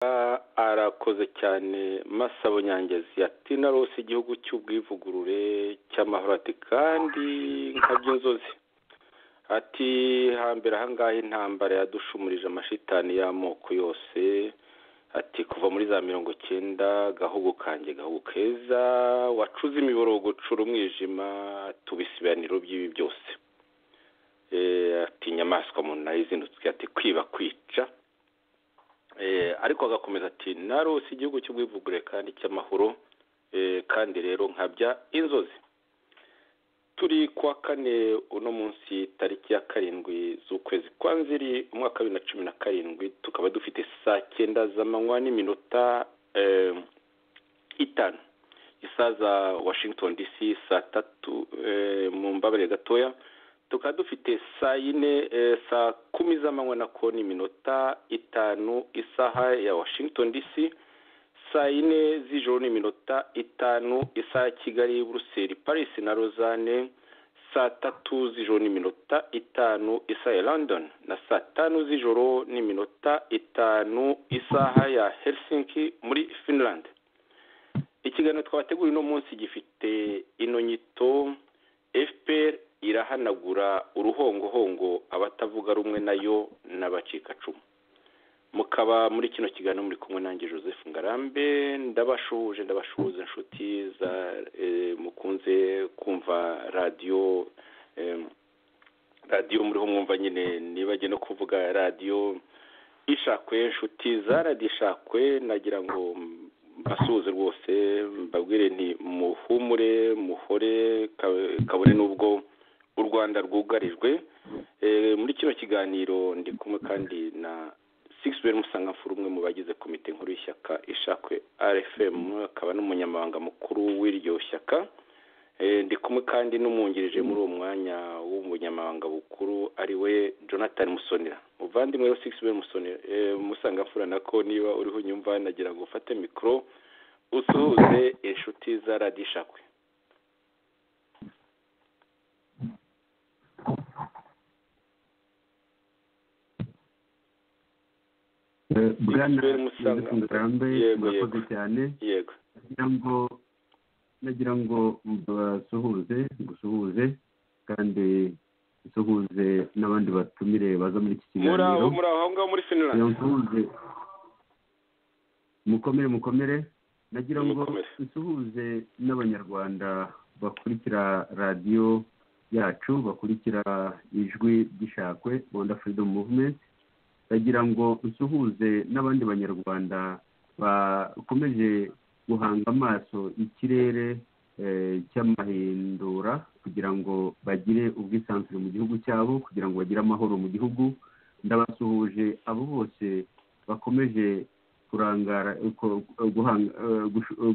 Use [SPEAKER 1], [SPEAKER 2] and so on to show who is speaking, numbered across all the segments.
[SPEAKER 1] arakoze cyane Masabo Nyangezi ati narose igihugu cy'ubwivugurure cy'amahoro ati kandi nk'aby'inzozi ati hambere ahangaha intambara yadushumurije amashitani y'amoko yose ati kuva muri za 90 gahugu kanjye gahugu keza wacuze imiborogo cura umwijima tubisibaniro by'ibi byose ati inyamaswa mu nayizindutswe ati kwiba kwica ariko agakomeza ati narose igihugu cy'ubwivugure kandi cy'amahoro kandi rero nkabya inzozi turi kwa kane uno munsi tariki ya 7 z'ukwezi kwa Nzeri umwaka wa 2017 tukaba dufite saa 9 z'amanywa n'iminota 5 isaza Washington DC saa 3 mu mbabare gatoya tukaba dufite saa 4 saa 10 z'amanywa nako n'iminota 5 isaha ya Washington DC saa 4 z'ijoro n'iminota 5 isaha Kigali Brussels Paris na Lausanne saa 3 z'ijoro n'iminota 5 isaha ya London na saa 5 z'ijoro n'iminota 5 isaha ya Helsinki muri Finland. Ikiganiro twabategura uno munsi gifite ino nyito FPR irahanagura uruhongohongo abatavuga rumwe nayo n'abacikacumu. Mukaba muri kino kiganiro muri kumwe nanjye Joseph Ngarambe ndabashuje inshuti za mukunze kumva radio muriho mwumva nyine nibage no kuvuga radio ishakwe inshuti za radio ishakwe nagira ngo mbasuhuze rwose mbabwire nti muhumure muhore kabone nubwo u Rwanda rwugarijwe muri kino kiganiro ndi kumwe kandi na Sixbert Musangamfura umwe mu bagize komite nkuru y'ishyaka ishakwe RFM akaba n'umunyamabanga mukuru w'iryo shyaka ndi kumwe kandi n'umwungirije muri uwo mwanya w'umunyamabanga mukuru ari we Jonathan Musonera muvandimwe wa Sixbert Musangamfura nako niba uriho nyumva nagira ngo ufate mikro usuhuze inshuti za Radio Ishakwe.
[SPEAKER 2] Bwana Musangamfura murakoze cyane
[SPEAKER 1] yego
[SPEAKER 2] nagira ngo gusuhuze kandi gusuhuze n'abandi batumire baza muri iki kiganiro
[SPEAKER 1] muri aho ngaho muri Finland
[SPEAKER 2] mukomere nagira ngo gusuhuze n'abanyarwanda bakurikira radio yacu bakurikira ijwi ry'ishakwe Rwanda Freedom Movement bagira ngo usuhuze n'abandi banyarwanda bakomeje guhanga amaso ikirere cy'amahindura kugira ngo bagire ubwisanzure mu gihugu cyabo kugira ngo bagire amahoro mu gihugu ndabasuhuje abo bose bakomeje kurangara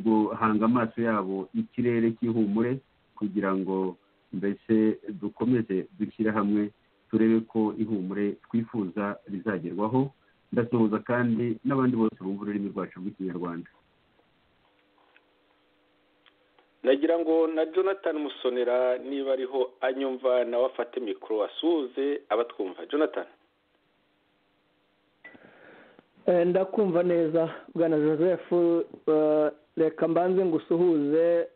[SPEAKER 2] guhanga amaso yabo ikirere cy'ihumure kugira ngo mbese dukomeze dushyire hamwe turebe ko ihumure twifuza rizagerwaho ndasuhuza kandi n'abandi bose bumva ururimi rwacu rw'ikinyarwanda.
[SPEAKER 1] Nagira ngo na Jonathan Musonera niba ariho anyumva nawe afate mikro asuhuze abatwumva. Jonathan
[SPEAKER 3] ndakumva neza bwana Joseph reka mbanze ngusuhuze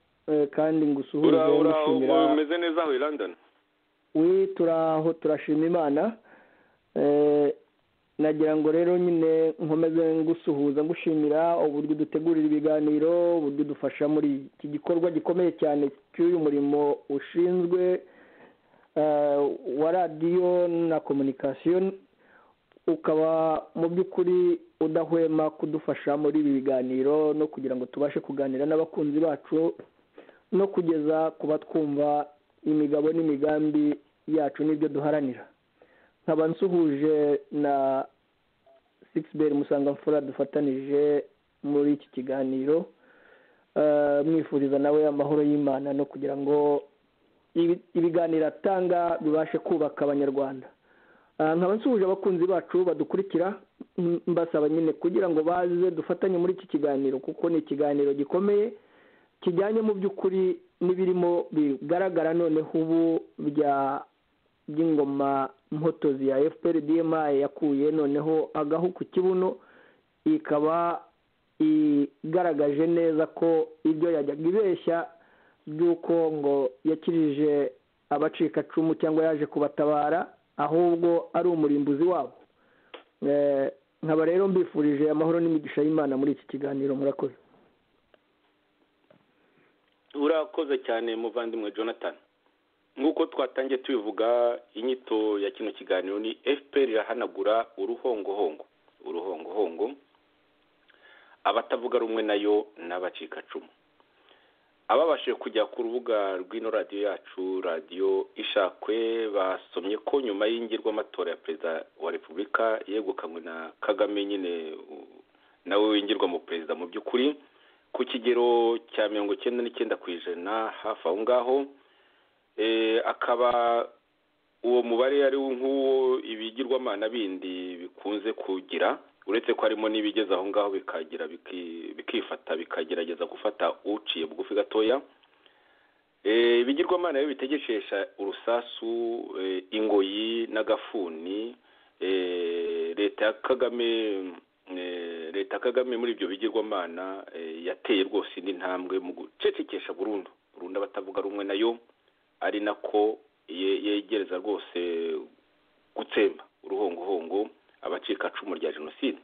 [SPEAKER 3] kandi ngusuhuze
[SPEAKER 1] ngushimira umeze neza aho i London.
[SPEAKER 3] turaho turashima Imana nagira ngo rero nyine nkomeze ngusuhuza ngushimira uburyo dutegurira ibiganiro uburyo dufasha muri iki gikorwa gikomeye cyane cy'uyu murimo ushinzwe wa radio na communication ukaba mu by'ukuri udahwema kudufasha muri ibi biganiro no kugira ngo tubashe kuganira n'abakunzi bacu no kugeza kuba twumva imigabo n'imigambi yacu n'ibyo duharanira. Nkaba nsuhuje na Sixbert Musangamfura dufatanije muri iki kiganiro mwifuriza nawe amahoro y'Imana no kugira ngo ibiganiro atanga bibashe kubaka abanyarwanda. Nkaba nsuhuje abakunzi bacu badukurikira mbasaba nyine kugira ngo baze dufatanye muri iki kiganiro kuko ni ikiganiro gikomeye kijyanye mu by'ukuri n'ibirimo bigaragara noneho ubu by'ingoma mpotozi ya FPR-DMI yakuye noneho agahu ku kibuno ikaba igaragaje neza ko ibyo yajyaga ibeshya by'uko ngo yakirije abacikacumu cyangwa yaje kubatabara ahubwo ari umurimbuzi wabo. nkaba rero mbifurije amahoro n'imigisha y'Imana muri iki kiganiro. Murakoze.
[SPEAKER 1] urakoze cyane muvandimwe Jonathan. nk'uko twatangiye tubivuga, inyito ya kino kiganiro ni FPR irahanagura uruhongohongo abatavuga rumwe nayo n'abacikacumu. ababashije kujya ku rubuga rw'ino radiyo yacu, radiyo Ishakwe, basomye ko nyuma y'ingirwamatora ya perezida wa repubulika yegukanywe na Kagame, nyine nawe wingirwa mu perezida mu by'ukuri ku kigero cya 99% hafi aho ngaho, akaba uwo mubare ari nk'uwo ibigirwamana bindi bikunze kugira, uretse ko harimo n'ibigeze aho ngaho bikagira bikifata bikagerageza gufata uciye bugufi gatoya. Ibigirwamana rero bitegekesha urusasu, ingoyi n'agafuni. leta ya Kagame muri ibyo bigirwamana yateye rwose indi ntambwe mu gucecekesha burundu abatavuga rumwe nayo, ari nako yegereza rwose gutsemba uruhongohongo abacikacumu rya jenoside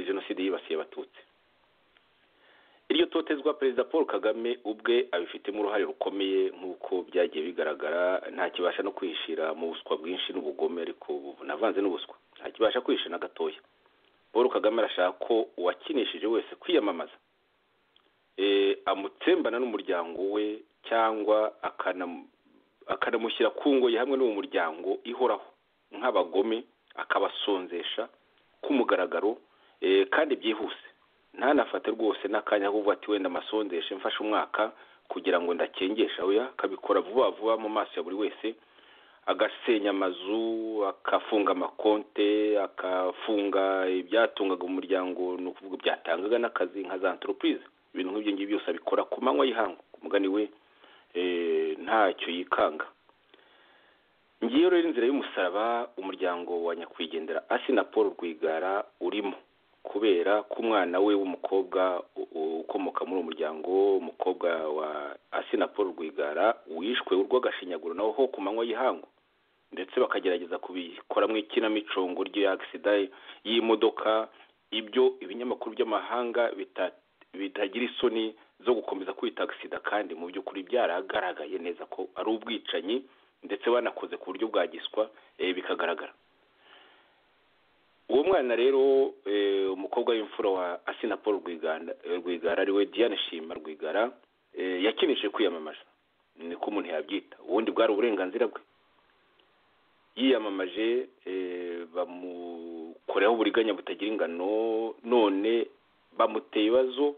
[SPEAKER 1] jenoside yibasiye abatutsi. iryo totezwa perezida Paul Kagame ubwe abifitemo uruhare rukomeye, nk'uko byagiye bigaragara. nta kibasha no kwishira mu buswa bwinshi n'ubugome, ariko navanze n'ubuswa, nta kibasha kwishira na gatoya. Paul Kagame arashaka ko uwakinishije wese kwiyamamaza amutsembana n'umuryango we, cyangwa akanamushyira ku ngoyi hamwe n'uwo muryango ihoraho nk'abagome, akabasonzesha ku mugaragaro kandi byihuse. ntanafate rwose n'akanya kuvuga ati wenda amasondeshe mfashe umwaka kugira ngo ndakengesha, oya, akabikora vuba vuba mu maso ya buri wese, agasenya amazu, akafunga amakonte, akafunga ibyatungaga umuryango, ni ukuvuga byatangaga n'akazi nka za entreprise. ibintu nk'ibyo ngibyo byose abikora ku manywa y'ihangu, ku mugani we ntacyo yikanga. ngiyo rero inzira y'umusaraba umuryango wa nyakwigendera Asina Paul Rwigara urimo, kubera ko umwana we w'umukobwa ukomoka muri uwo muryango, umukobwa wa Asina Paul Rwigara, wishwe urw'agashinyaguro naho ho ku manywa y'ihangu, ndetse bakagerageza kubikoramo ikinamico ry'accident y'imodoka. ibyo ibinyamakuru by'amahanga bitagira isoni zo gukomeza kwita accident, kandi mu by'ukuri byaragaragaye neza ko ari ubwicanyi, ndetse banakoze ku buryo bwa giswa, bikagaragara. uwo mwana rero umukobwa w'imfura wa Asina Paul Rwigara ariwe Diane Shima Rwigara, yakinishije kwiyamamaza, niko umuntu yabyita, ubundi bwari uburenganzira bwe. yiyamamaje, bamukoreho uburiganya butagira ingano, none bamuteye ibibazo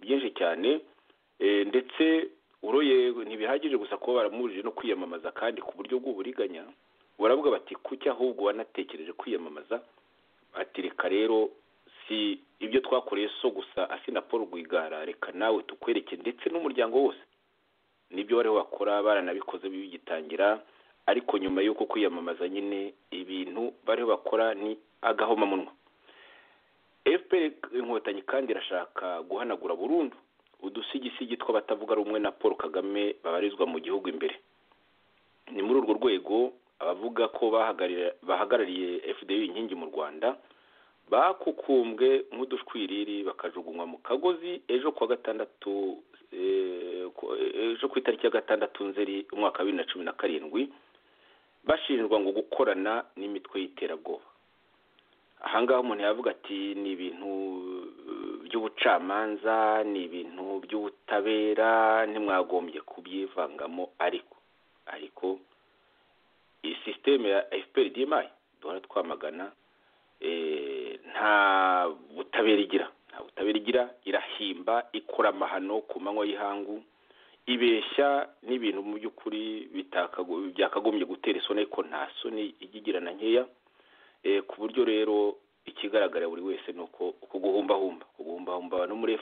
[SPEAKER 1] byinshi cyane, ndetse uroye ntibihagije gusa kuba baramubujije no kwiyamamaza kandi ku buryo bw'uburiganya. baravuga bati kuki ahubwo wanatekereje kwiyamamaza? ati reka rero, si ibyo twakoreye so gusa Asina Paul Rwigara, reka nawe tukwereke, ndetse n'umuryango wose nibyo bariho bakora, baranabikoze bigitangira, ariko nyuma y'uko kwiyamamaza nyine ibintu bariho bakora ni agahomamunwa. FPR inkotanyi kandi irashaka guhanagura burundu udusigisigi tw'abatavuga rumwe na Paul Kagame babarizwa mu gihugu imbere. ni muri urwo rwego abavuga ko bahagarariye FDU inkingi mu Rwanda bakukumbwe nk'udushwiriri, bakajugunywa mu kagozi ejo ku itariki ya 6 Nzeri umwaka wa 2017, bashinjwa ngo gukorana n'imitwe y'iterabwoba. ahangaha umuntu yavuga ati ni ibintu by'ubucamanza, ni ibintu by'ubutabera, ntimwagombye kubyivangamo. ariko iyi systeme ya FPR-DMI duhora twamagana, nta butabera igira, irahimba, ikora amahano ku manywa y'ihangu, ibeshya n'ibintu mu by'ukuri byakagombye gutera isoni, ariko nta soni igigira na nkeya. ku buryo rero ikigaragara buri wese ni uko kuguhumbahumba no muri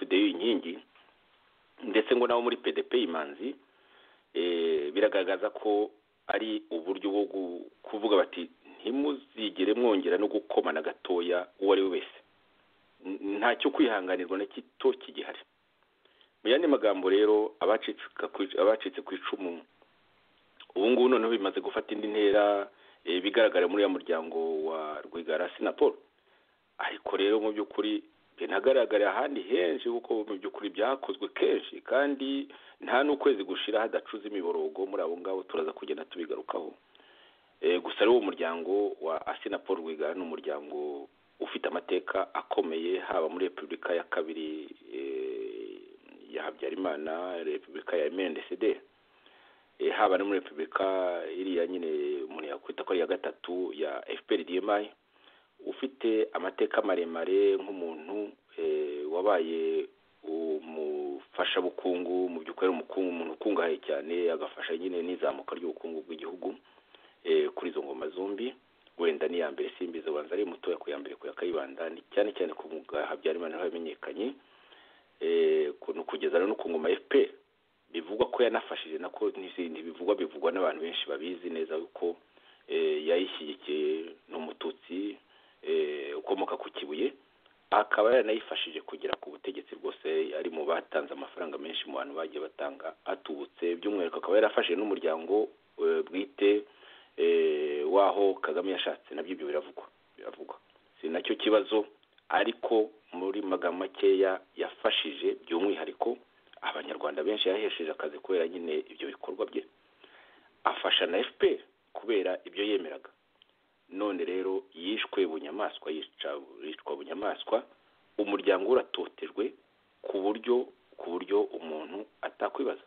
[SPEAKER 1] FDU inkingi, ndetse ngo nabo muri PDP imanzi, biragaragaza ko ari uburyo bwo kuvuga bati ntimuzigere mwongera no gukomana gatoya uwo ari we wese, ntacyo kwihanganirwa na kito kigihari. Mu yandi magambo rero abacitse ku icumu ubu ngubu noneho bimaze gufata indi ntera, bigaragara muri ya muryango wa Rwigara Sinapol, ariko rero mu by'ukuri binagaragara ahandi henshi kuko mu by'ukuri byakozwe kenshi kandi nta n'ukwezi gushira hadacuza imiborogo muri abo ngabo, turaza kugenda tubigarukaho. Gusa rero uwo muryango wa Sinapol Rwigara ni umuryango ufite amateka akomeye, haba muri Repubulika ya kabiri ya Habyarimana, Repubulika ya MNDCD, haba no muri Repubulika iriya nyine umuntu yakwita ko ari ya gatatu ya FPRDMI, ufite amateka maremare nk'umuntu wabaye umufasha bukungu, mu by'ukuri umuntu ukungahaye cyane, agafasha nyine n'izamuka ry'ubukungu bw'igihugu kuri izo ngoma zombi. Wenda ni ya mbere simbize wanza ari mutoya ku ya mbere ku ya Kayibanda, cyane cyane ku mwuga Habyarimana naho yamenyekanye, kugeza no ku ngoma FPR bivugwa ko yanafashije, nako n'izindi bivugwa n'abantu benshi babizi neza uko yayishyigikiye n'umututsi ukomoka ku Kibuye, akaba yanayifashije kugera ku butegetsi rwose, ari mu batanze amafaranga menshi mu bantu bagiye batanga atubutse. By'umwihariko akaba yarafashije n'umuryango bwite waho Kagame yashatse, nabyo ibyo biravugwa si nacyo kibazo, ariko muri magambo makeya yafashije by'umwihariko abanyarwanda benshi, yahesheje akazi kubera nyine ibyo bikorwa bye, afasha na FPR kubera ibyo yemeraga. None rero yishwe bunyamaswa, yicwa bunyamaswa, umuryango uratotejwe ku buryo umuntu atakwibaza.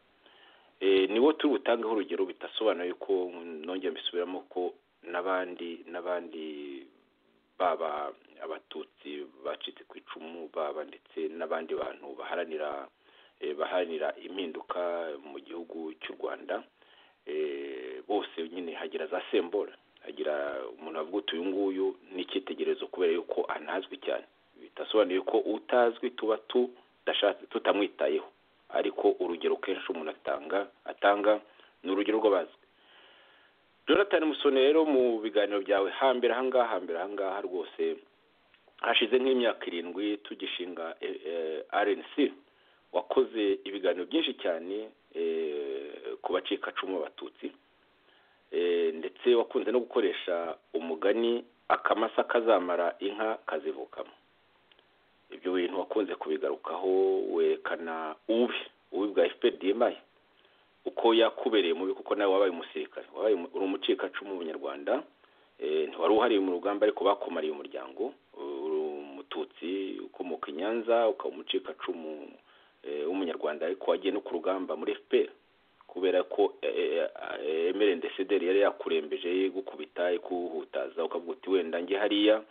[SPEAKER 1] Niwo turi butangeho urugero, bitasobanuye ko nongeye mbisubiramo ko n'abandi baba abatutsi bacitse ku icumu, baba ndetse n'abandi bantu baharanira impinduka mu gihugu cy'u Rwanda, bose nyine hagira za sembora, hagira umuntu avuga uti uyu nguyu ni icyitegererezo kubera yuko anazwi cyane. Bitasobanuye ko utazwi tuba tutamwitayeho, ariko urugero kenshi umuntu atanga ni urugero rw'abazwi. Jonathan Musoni rero mu biganiro byawe hambere ahangaha rwose hashize nk'imyaka 7 tugishinga RNC, wakoze ibiganiro byinshi cyane ku bacikacumu b'abatutsi, ndetse wakunze no gukoresha umugani akamasa kazamara inka kazivukamo. Ibyo bintu wakunze kubigarukaho, werekana ububi bwa FPRDMI uko yakubereye mubi, kuko nawe wabaye umusirikare, uri umucikacumu w'Umunyarwanda, ntiwari uhari mu rugamba ariko bakomariye umuryango, uri umututsi ukomoka i Nyanza, ukaba umucikacumu w'Umunyarwanda ariko wagiye no ku rugamba muri FPR kubera ko MNDCD yari yakurembeje gukubita kuhutaza, ukavuga uti wenda nge hariya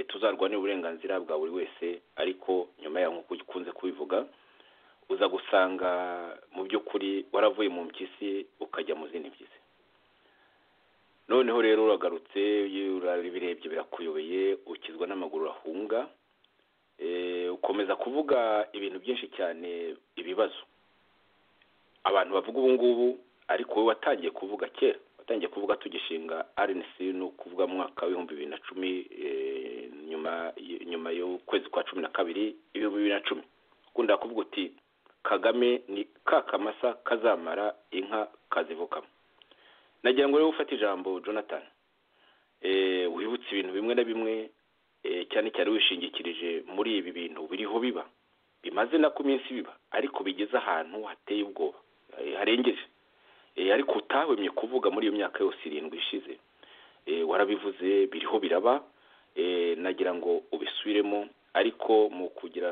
[SPEAKER 1] tuzarwanira uburenganzira bwa buri wese, ariko nyuma yaho nk'uko ukunze kubivuga uza gusanga mu by'ukuri waravuye mu mpyisi ukajya mu zindi mpyisi. Noneho rero uragarutse, urabirebye birakuyobeye, ukizwa n'amaguru urahunga, ukomeza kuvuga ibintu byinshi cyane, ibibazo abantu bavuga ubu ngubu, ariko wowe watangiye kuvuga kera, watangiye kuvuga tugishinga RNC no kuvuga mu mwaka wa 2010, nyuma y'ukwezi kwa 12 2010, ukunda kuvuga uti Kagame ni kakamasa kazamara inka kazivukamo. Nagira ngo rero ufate ijambo Jonathan, wibutse ibintu bimwe na bimwe, cyane cyane wishingikirije muri ibi bintu biriho biba, bimaze na ku minsi biba, ariko bigeze ahantu hateye ubwoba harengeje, ariko utahwemye kuvuga muri iyo myaka yose 7 ishize. Warabivuze biriho biraba, nagira ngo ubisubiremo, ariko mu kugira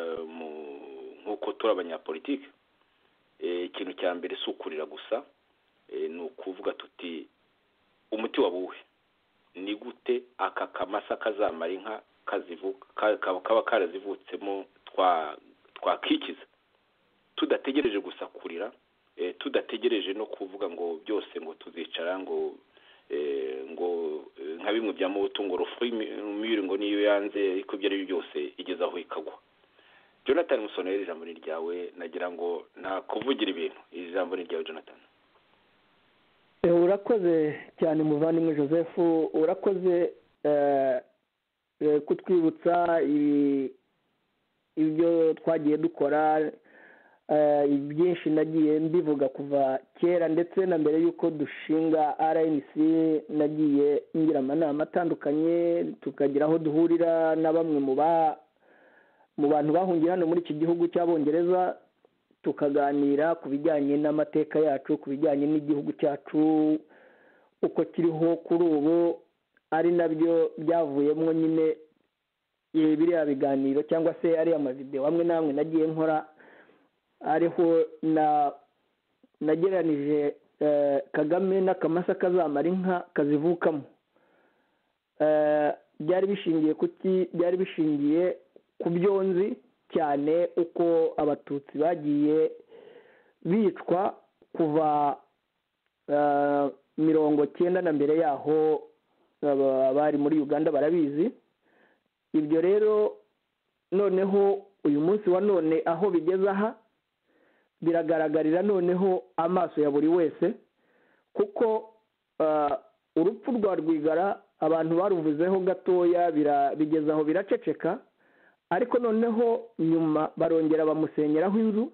[SPEAKER 1] nk'uko turi abanyapolitike, ikintu cya mbere si ukurira gusa, ni ukuvuga tuti umuti wabuwe ni gute aka kamasa kazamara inka kaba karazivutsemo twakikiza, tudategereje gusa kurira, tudategereje no kuvuga ngo byose ngo tuzicara ngo nka bimwe bya mubuto ngo rufumire ngo niyo yanze, ariko ibyo ari byose igeza aho ikagwa. Jonathan Musoni, ijambo ni ryawe, nagira ngo nakuvugira ibintu. Ijambo ni ryawe Jonathan.
[SPEAKER 3] urakoze cyane muvandimwe Joseph, urakoze kutwibutsa ibyo twagiye dukora, byinshi nagiye mbivuga kuva kera, ndetse na mbere y'uko dushinga RNC nagiye ngira amanama atandukanye, tukagira aho duhurira na bamwe mu bantu bahungiye hano muri iki gihugu cy'Abongereza, tukaganira ku bijyanye n'amateka yacu, ku bijyanye n'igihugu cyacu uko kiriho kuri ubu, ari nabyo byavuyemo nyine biriya biganiro cyangwa se ariya mavideo amwe n'amwe nagiye nkora, ariho nageranije Kagame n'akamasa kazamara inka kazivukamo. Byari bishingiye kuki? Byari bishingiye ku byonzi cyane, uko abatutsi bagiye bicwa kuva 90 na mbere yaho, bari muri Uganda barabizi. Ibyo rero noneho uyu munsi wa none aho bigeze aha, biragaragarira noneho amaso ya buri wese, kuko urupfu rwa Rwigara abantu baruvuzeho gatoya, bigeze aho biraceceka, ariko noneho nyuma barongera bamusenyeraho inzu,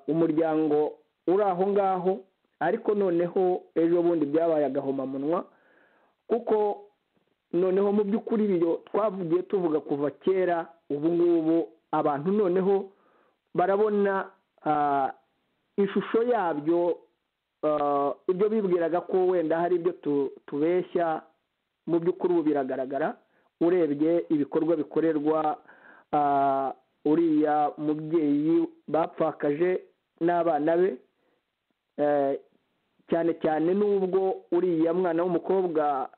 [SPEAKER 3] umuryango uri aho ngaho, ariko noneho ejo bundi byabaye agahomamunwa, kuko noneho mu by'ukuri ibyo twavugiye tuvuga kuva kera, ubu ngubu abantu noneho barabona ishusho yabyo, ibyo bibwiraga ko wenda hari ibyo tubeshya, mu by'ukuri ubu biragaragara. Urebye ibikorwa bikorerwa uriya mubyeyi bapfakaje n'abana be, cyane cyane n'ubwo uriya mwana w'umukobwa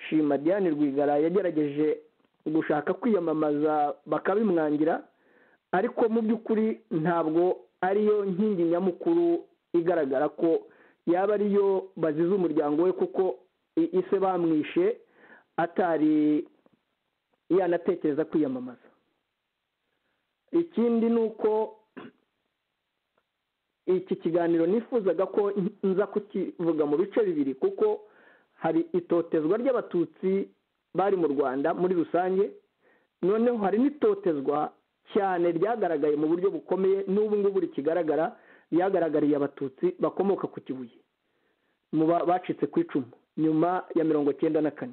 [SPEAKER 3] Shima Diane Rwigara yagerageje gushaka kwiyamamaza bakabimwangira, ariko mu by'ukuri ntabwo ariyo nkingi nyamukuru igaragara ko yaba ariyo bazize umuryango we, kuko ise bamwishe atari yanatekereza kwiyamamaza. Ikindi ni uko iki kiganiro nifuzaga ko nza kukivuga mu bice bibiri, kuko hari itotezwa ry'abatutsi bari mu Rwanda muri rusange, noneho hari n'itotezwa cyane ryagaragaye mu buryo bukomeye, n'ubu ngubu rikigaragara, ryagaragariye abatutsi bakomoka ku Kibuye bacitse ku icumu nyuma ya 94.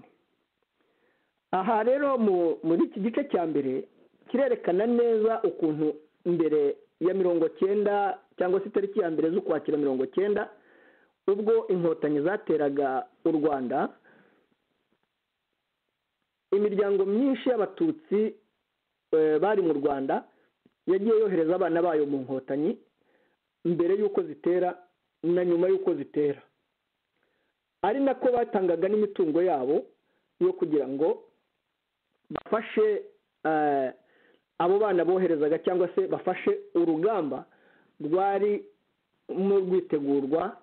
[SPEAKER 3] Aha rero muri iki gice cya mbere kirerekana neza ukuntu mbere ya 90 cyangwa se itariki ya mbere z'Ukwakira 90, ubwo inkotanyi zateraga u Rwanda, imiryango myinshi y'abatutsi bari mu Rwanda yagiye yohereza abana bayo mu nkotanyi mbere y'uko zitera na nyuma y'uko zitera, ari nako batangaga n'imitungo yabo yo kugira ngo bafashe abo bana boherezaga, cyangwa se bafashe urugamba rwari mu rwitegurwa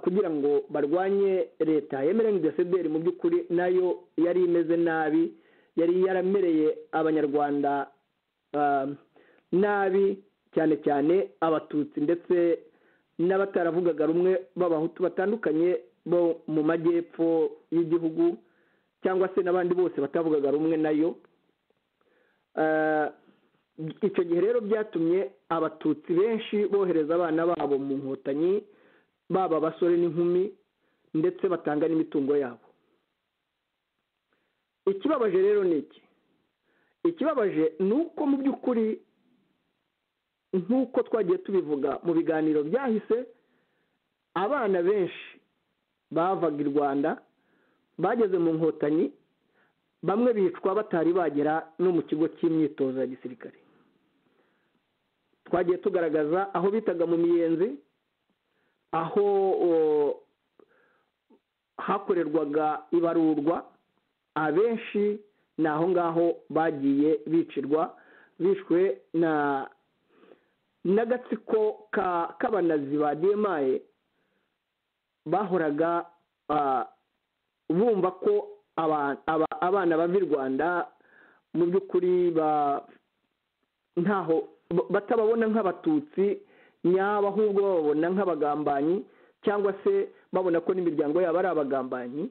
[SPEAKER 3] kugira ngo barwanye leta yemeranye desederi. Mu by'ukuri nayo yari imeze nabi, yari yaramereye abanyarwanda nabi, cyane cyane abatutsi ndetse n'abataravugaga rumwe b'abahutu batandukanye bo mu majyepfo y'igihugu, cyangwa se n'abandi bose batavugaga rumwe nayo. Icyo gihe rero byatumye abatutsi benshi bohereza abana babo mu nkotanyi, baba abasore n'inkumi, ndetse batanga n'imitungo yabo. Ikibabaje rero ni iki? Ikibabaje ni uko mu by'ukuri, nk'uko twagiye tubivuga mu biganiro byahise, abana benshi bavaga i Rwanda bageze mu nkotanyi, bamwe bicwa batari bagera no mu kigo cy'imyitozo ya gisirikare. Twagiye tugaragaza aho bitaga mu Miyenzi, aho hakorerwaga ibarurwa, abenshi ni aho ngaho bagiye bicirwa, bishwe n'agatsiko k'abanazi ba DMI, bahoraga bumva ko abana bava i Rwanda mu by'ukuri ntaho batababona nk'abatutsi, nyaba ahubwo babona nk'abagambanyi cyangwa se babona ko n'imiryango yabo ari abagambanyi,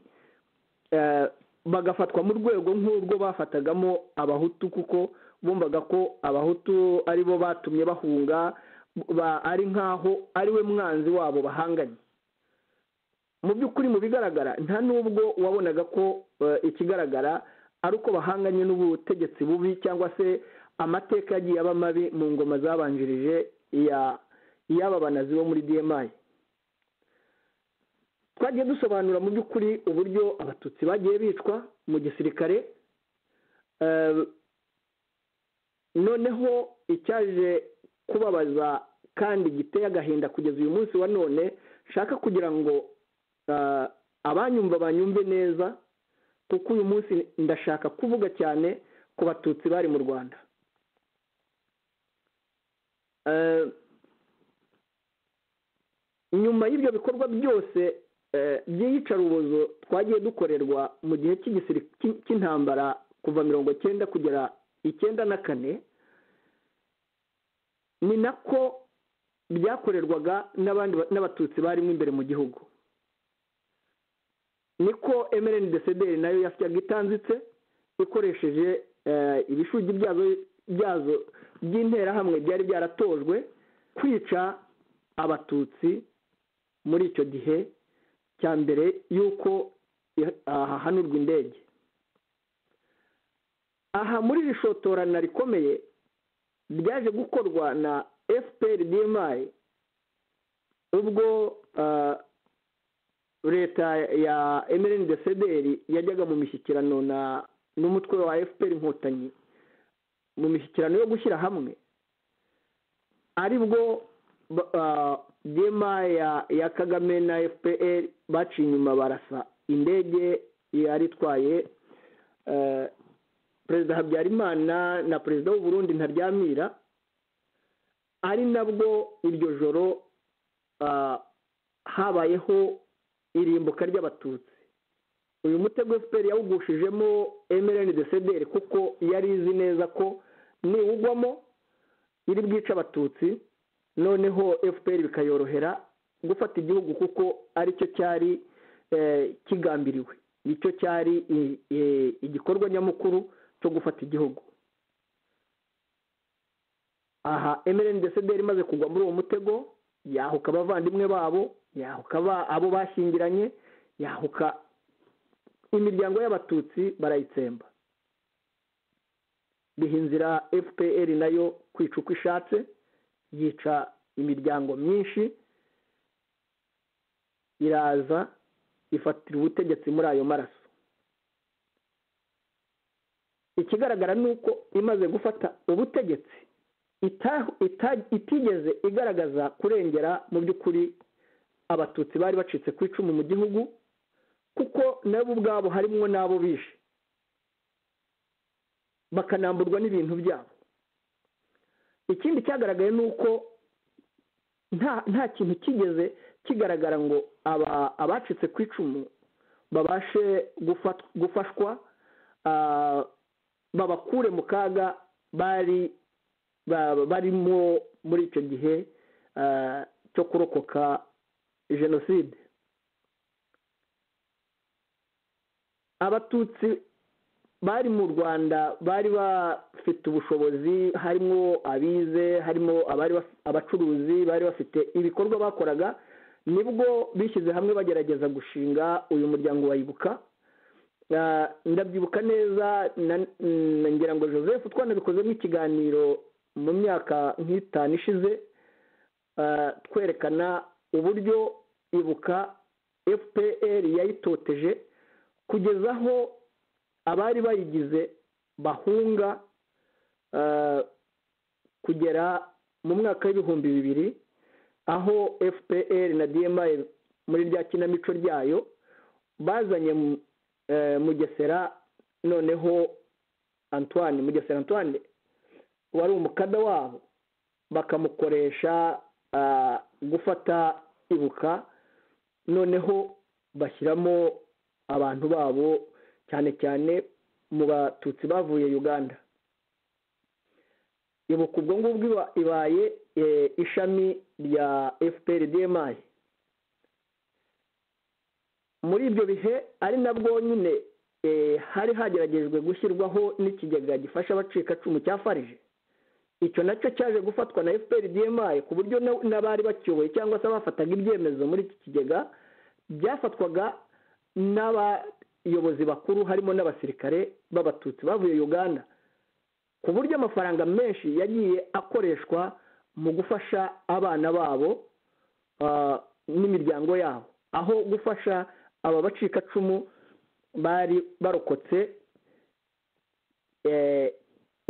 [SPEAKER 3] bagafatwa mu rwego nk'urwo bafatagamo abahutu, kuko bumvaga ko abahutu ari bo batumye bahunga, ari nk'aho ari we mwanzi wabo bahanganye. Mu by'ukuri mu bigaragara nta n'ubwo wabonaga ko ikigaragara ari uko bahanganye n'ubutegetsi bubi cyangwa se amateka yagiye aba mabi mu ngoma zabanjirije y'aba banazi bo muri DMI. Twagiye dusobanura mu by'ukuri uburyo abatutsi bagiye bicwa mu gisirikare, noneho icyaje kubabaza kandi giteye agahinda kugeza uyu munsi wa none, nshaka kugira ngo abanyumva banyumve neza, kuko uyu munsi ndashaka kuvuga cyane ku batutsi bari mu Rwanda. Nyuma y'ibyo bikorwa byose by'iyicarubozo twagiye dukorerwa mu gihe cy'intambara kuva 1990 kugera 1994, ni nako byakorerwaga n'abatutsi barimo imbere mu gihugu. Niko MRND-CDR nayo yafyaga itanzitse ikoresheje ibishugi byazo by'interahamwe byari byaratojwe kwica abatutsi muri icyo gihe cya mbere y'uko hahanurwa indege. Aha muri iri shotorana rikomeye ryaje gukorwa na FPR-DMI ubwo leta ya MRND-CDR yajyaga mu mishyikirano n'umutwe wa FPR Inkotanyi mu mishyikirano yo gushyira hamwe, aribwo DMI ya Kagame na FPR baciye inyuma barasa indege yari itwaye Perezida Habyarimana na Perezida w'u Burundi Ntaryamira, ari nabwo iryo joro habayeho irimbuka ry'abatutsi. Uyu mutego FPR yawugushijemo MRND-CDR kuko yari izi neza ko niwugwamo iri bwica abatutsi, noneho FPR bikayorohera gufata igihugu kuko aricyo cyari kigambiriwe, nicyo cyari igikorwa nyamukuru cyo gufata igihugu. Aha MRND-CDR imaze kugwa muri uwo mutego, yahuka abavandimwe babo, yahuka abo bashyingiranye, yahuka imiryango y'abatutsi barayitsemba. Biha inzira FPR nayo kwica uko ishatse, yica imiryango myinshi, iraza ifatira ubutegetsi muri ayo maraso. Ikigaragara ni uko imaze gufata ubutegetsi itigeze igaragaza kurengera mu by'ukuri abatutsi bari bacitse ku icumu mu gihugu, kuko nabo ubwabo harimo n'abo bishe bakanamburwa n'ibintu byabo. Ikindi cyagaragaye ni uko nta kintu kigeze kigaragara ngo abacitse ku icumu babashe gufashwa, babakure mu kaga barimo muri icyo gihe cyo kurokoka jenoside. Abatutsi bari mu Rwanda bari bafite ubushobozi, harimo abize, harimo abacuruzi, bari bafite ibikorwa bakoraga, nibwo bishyize hamwe bagerageza gushinga uyu muryango wa Ibuka. Ndabyibuka neza, ngira ngo Joseph twanabikozemo ikiganiro mu myaka nk'itanu ishize, twerekana uburyo Ibuka FPR yayitoteje kugeza aho abari bayigize bahunga, kugera mu mwaka w'2000 aho FPR na DMI muri rya kinamico ryayo bazanye Mugesera, noneho Mugesera Antoine wari umukada wabo, bakamukoresha gufata Ibuka, noneho bashyiramo abantu babo cyane cyane mu Batutsi bavuye Uganda. ibuka ubwo ngubwo ibaye ishami rya FPR-DMI. muri ibyo bihe ari nabwo nyine hari hageragejwe gushyirwaho n'ikigega gifasha abacikacumu cya farije. icyo nacyo cyaje gufatwa na FPR-DMI ku buryo n'abari bakiyoboye cyangwa se abafataga ibyemezo muri iki kigega byafatwaga n'abayobozi bakuru harimo n'abasirikare b'abatutsi bavuye Uganda, ku buryo amafaranga menshi yagiye akoreshwa mu gufasha abana babo n'imiryango yabo, aho gufasha aba bacikacumu bari barokotse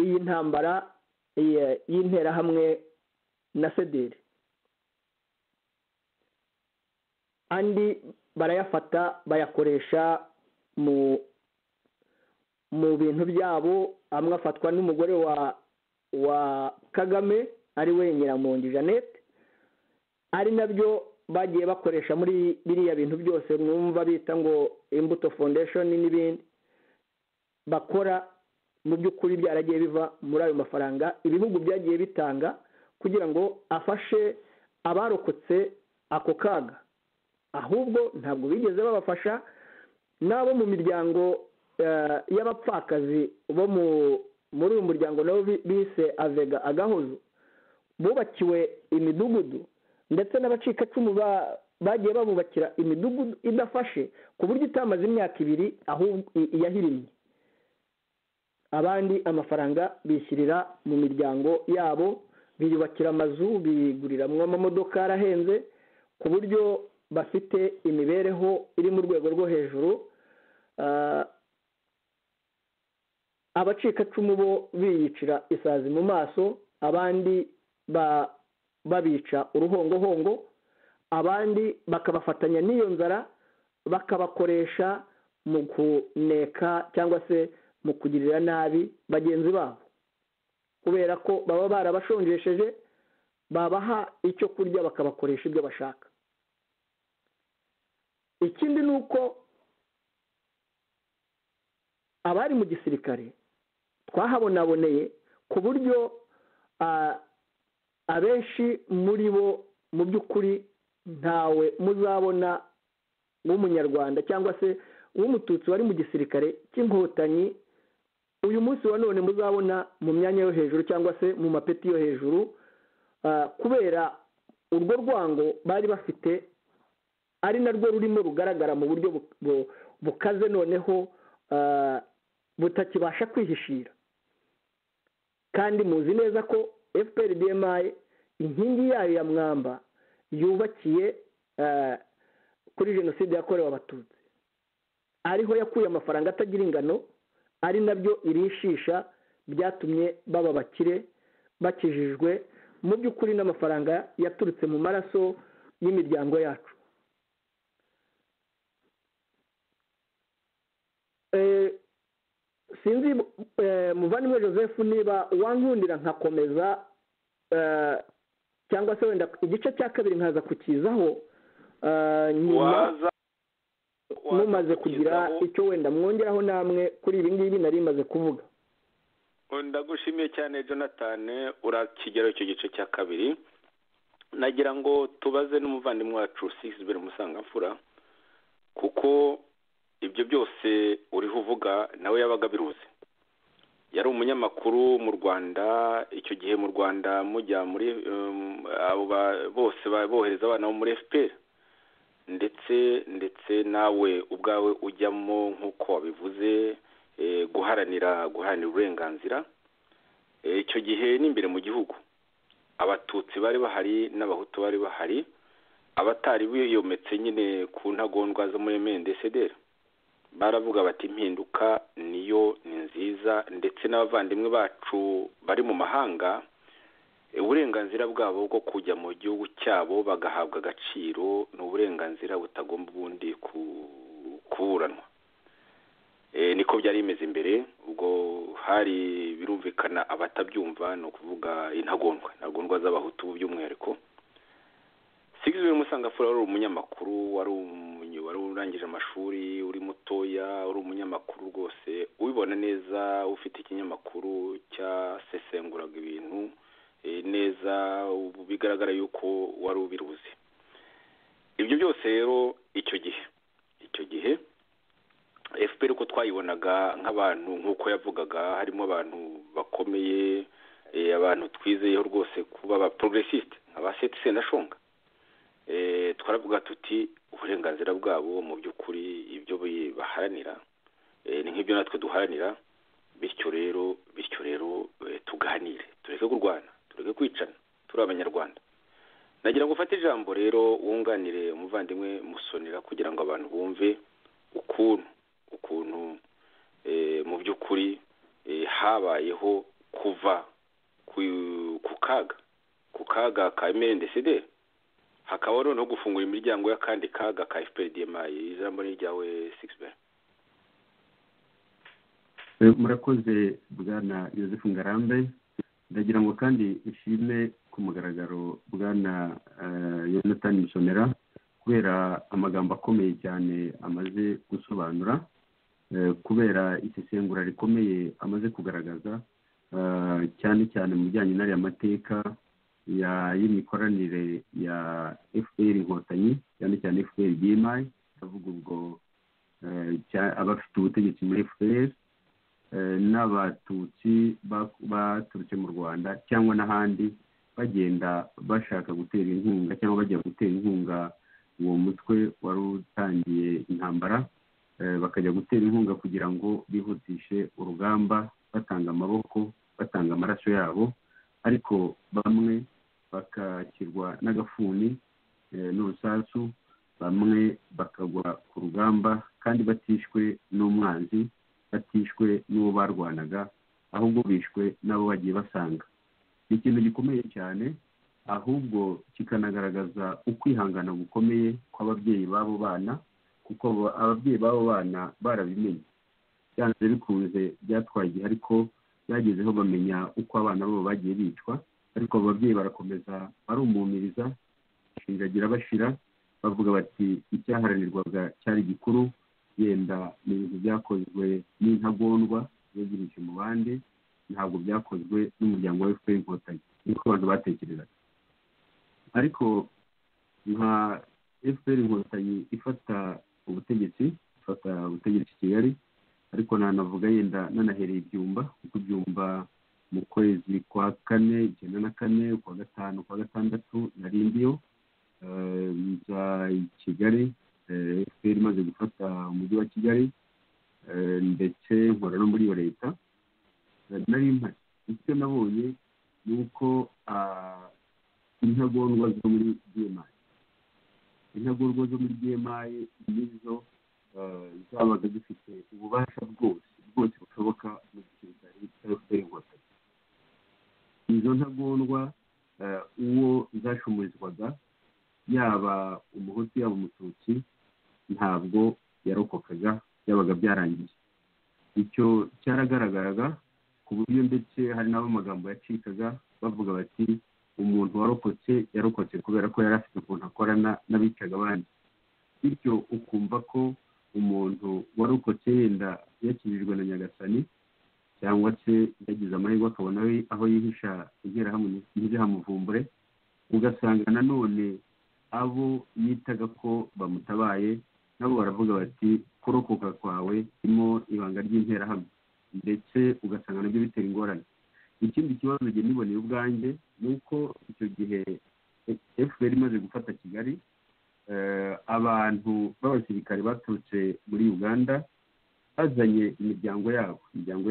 [SPEAKER 3] iyi ntambara y'interahamwe na sederi. andi barayafata bayakoresha mu bintu byabo, amwe afatwa n'umugore wa Kagame ari we Nyiramongi Jeannette, ari nabyo bagiye bakoresha muri biriya bintu byose mwumva bita ngo Imbuto Foundation n'ibindi bakora. Mu by'ukuri byaragiye biva muri ayo mafaranga ibihugu byagiye bitanga kugira ngo afashe abarokotse ako kaga, ahubwo ntabwo bigeze babafasha n'abo mu miryango y'abapfakazi bo muri uyu muryango nabo bise Avega Agahozo, bubakiwe imidugudu ndetse n'abacikacumu bagiye babubakira imidugudu idafashe ku buryo itamaze imyaka 2 ahubwo yahirimye. Abandi amafaranga bishyirira mu miryango yabo, biyubakira amazu, biguriramo amamodoka arahenze, ku buryo bafite imibereho iri mu rwego rwo hejuru. Abacikacumu bo biyicira isazi mu maso, abandi babica uruhongohongo, abandi bakabafatanya n'iyo nzara bakabakoresha mu kuneka cyangwa se mu kugirira nabi bagenzi babo, kubera ko baba barabashonjesheje, babaha icyo kurya bakabakoresha ibyo bashaka. Ikindi ni uko abari mu gisirikare twahabonaboneye ku buryo abenshi muri bo mu by'ukuri ntawe muzabona w'umunyarwanda cyangwa se w'umututsi wari mu gisirikare cy'inkotanyi uyu munsi wa none muzabona mu myanya yo hejuru cyangwa se mu mapeti yo hejuru, kubera urwo rwango bari bafite ari narwo rurimo rugaragara mu buryo bukaze noneho butakibasha kwihishira. Kandi muzi neza ko FPR-DMI inkingi yayo ya mwamba yubakiye kuri jenoside yakorewe abatutsi, ariho yakuye amafaranga atagira ingano, ari nabyo irishisha byatumye baba bakire bakijijwe mu by'ukuri n'amafaranga yaturutse mu maraso y'imiryango yacu. Sinzi muvandimwe Joseph niba wankundira nkakomeza cyangwa se wenda igice cya kabiri nkaza kukizaho nyuma mumaze kugira icyo wenda mwongeraho namwe kuri ibi ngibi nari maze kuvuga.
[SPEAKER 1] Ndagushimiye cyane Jonathan, urakigeraho icyo gice cya kabiri. Nagira ngo tubaze n'umuvandimwe wacu Sixbert Musangamfura, kuko ibyo byose uriho uvuga nawe yabaga biruzi. Yari umunyamakuru mu Rwanda, icyo gihe mu Rwanda mujya muri abo bose bohereza abana bo muri FPR, ndetse nawe ubwawe ujyamo nk'uko wabivuze, guharanira uburenganzira. Icyo gihe n'imbere mu gihugu abatutsi bari bahari n'abahutu bari bahari, abatari biyometse nyine ku ntagondwa zo muri MNDCDR baravuga bati impinduka niyo ni nziza, ndetse n'abavandimwe bacu bari mu mahanga uburenganzira bwabo bwo kujya mu gihugu cyabo bagahabwa agaciro n'uburenganzira butagomba ubundi kuburanwa. Niko byari bimeze imbere. Ubwo hari birumvikana abatabyumva, no kuvuga intagondwa z'abahutu by'umwihariko. Sixbert Musangamfura wari umunyamakuru, wari wari urangije amashuri uri mutoya uri umunyamakuru rwose ubibona neza ufite ikinyamakuru cyasesenguraga ibintu neza bigaragara yuko wari ubiruzi. Ibyo byose rero icyo gihe FPR uko twayibonaga nk'abantu nk'uko yavugaga harimo abantu bakomeye, abantu twizeyeho rwose kuba aba progressiste abaseti Sendashonga, twaravuga tuti uburenganzira bwabo mu by'ukuri ibyo baharanira ni nk'ibyo natwe duharanira, bityo rero tuganire, tureke kurwana, tureke kwicana, turi abanyarwanda. Nagira ngo ufate ijambo rero wunganire umuvandimwe Musonera kugira ngo abantu bumve ukuntu mu by'ukuri habayeho kuva ku kaga ka MNDCD hakaba noneho gufungura imiryango y'akandi kaga ka FPRDMA. Ijambo ni ryawe Sixbert.
[SPEAKER 2] Murakoze bwana Joseph Ngarambe. Ndagira ngo kandi ishime ku mugaragaro bwana Jonathan Musonera kubera amagambo akomeye cyane amaze gusobanura, kubera isesengura rikomeye amaze kugaragaza, cyane cyane mu bijyanye n'aya mateka y'imikoranire ya FPR Inkotanyi, cyane cyane FPR DMI, avuga ubwo abafite ubutegetsi muri FPR n'abatutsi baturutse mu Rwanda cyangwa n'ahandi bagenda bashaka gutera inkunga cyangwa bajya gutera inkunga uwo mutwe wari utangiye intambara, bakajya gutera inkunga kugira ngo bihutishe urugamba, batanga amaboko, batanga amaraso yabo, ariko bamwe bakakirwa n'agafuni n'urusasu, bamwe bakagwa ku rugamba kandi batishwe n'umwanzi, batishwe n'uwo barwanaga, ahubwo bishwe n'abo bagiye basanga. Ni ikintu gikomeye cyane, ahubwo kikanagaragaza ukwihangana gukomeye kw'ababyeyi b'abo bana, kuko ababyeyi b'abo bana barabimenye, byanze bikunze byatwaye igihe, ariko byagezeho bamenya uko abana babo bagiye bicwa, ariko ababyeyi barakomeza barumumiriza, bashinjagira bashira, bavuga bati icyaharanirwaga cyari gikuru, yenda ni ibintu byakozwe n'intagondwa yagirije mu bandi, ntabwo byakozwe n'umuryango wa FPR Inkotanyi, niko abantu batekerezaga. Ariko nka FPR Inkotanyi ifata ubutegetsi Kigali, ariko nanavuga yenda nanahereye ibyumba, kuko ibyumba mu kwezi kwa 4, 94, kwa 5, kwa 6 narindiyo za Kigali, FPR imaze gufata umujyi wa Kigali, ndetse nkora no muri iyo leta. Nari mpari, icyo nabonye ni uko intagondwa zo muri DMI nizo zabaga zifite ububasha bwose bushoboka mu gisirikare cya FPR Inkotanyi. Izo ntagondwa uwo zashumurizwaga, yaba umuhutu yaba umututsi, ntabwo yarokokaga, byabaga byarangiye. Icyo cyaragaragaraga ku buryo ndetse hari n'abo magambo yacikaga bavuga bati umuntu yarokotse kubera ko yari afite ukuntu akorana n'abicaga abandi. Bityo ukumva ko umuntu warokotse yenda yakijijwe na Nyagasani, cyangwa se yagize amahirwe akabona aho yihisha interahamwe ntizihamuvumbure, ugasanga nanone abo yitaga ko bamutabaye nabo baravuga bati kurokoka kwawe irimo ibanga ry'interahamwe, ndetse ugasanga nabyo bitera ingorane. Ikindi kibazo njye niboneye ubwanjye ni uko icyo gihe FPR imaze gufata Kigali, abantu b'abasirikare baturutse muri Uganda bazanye imiryango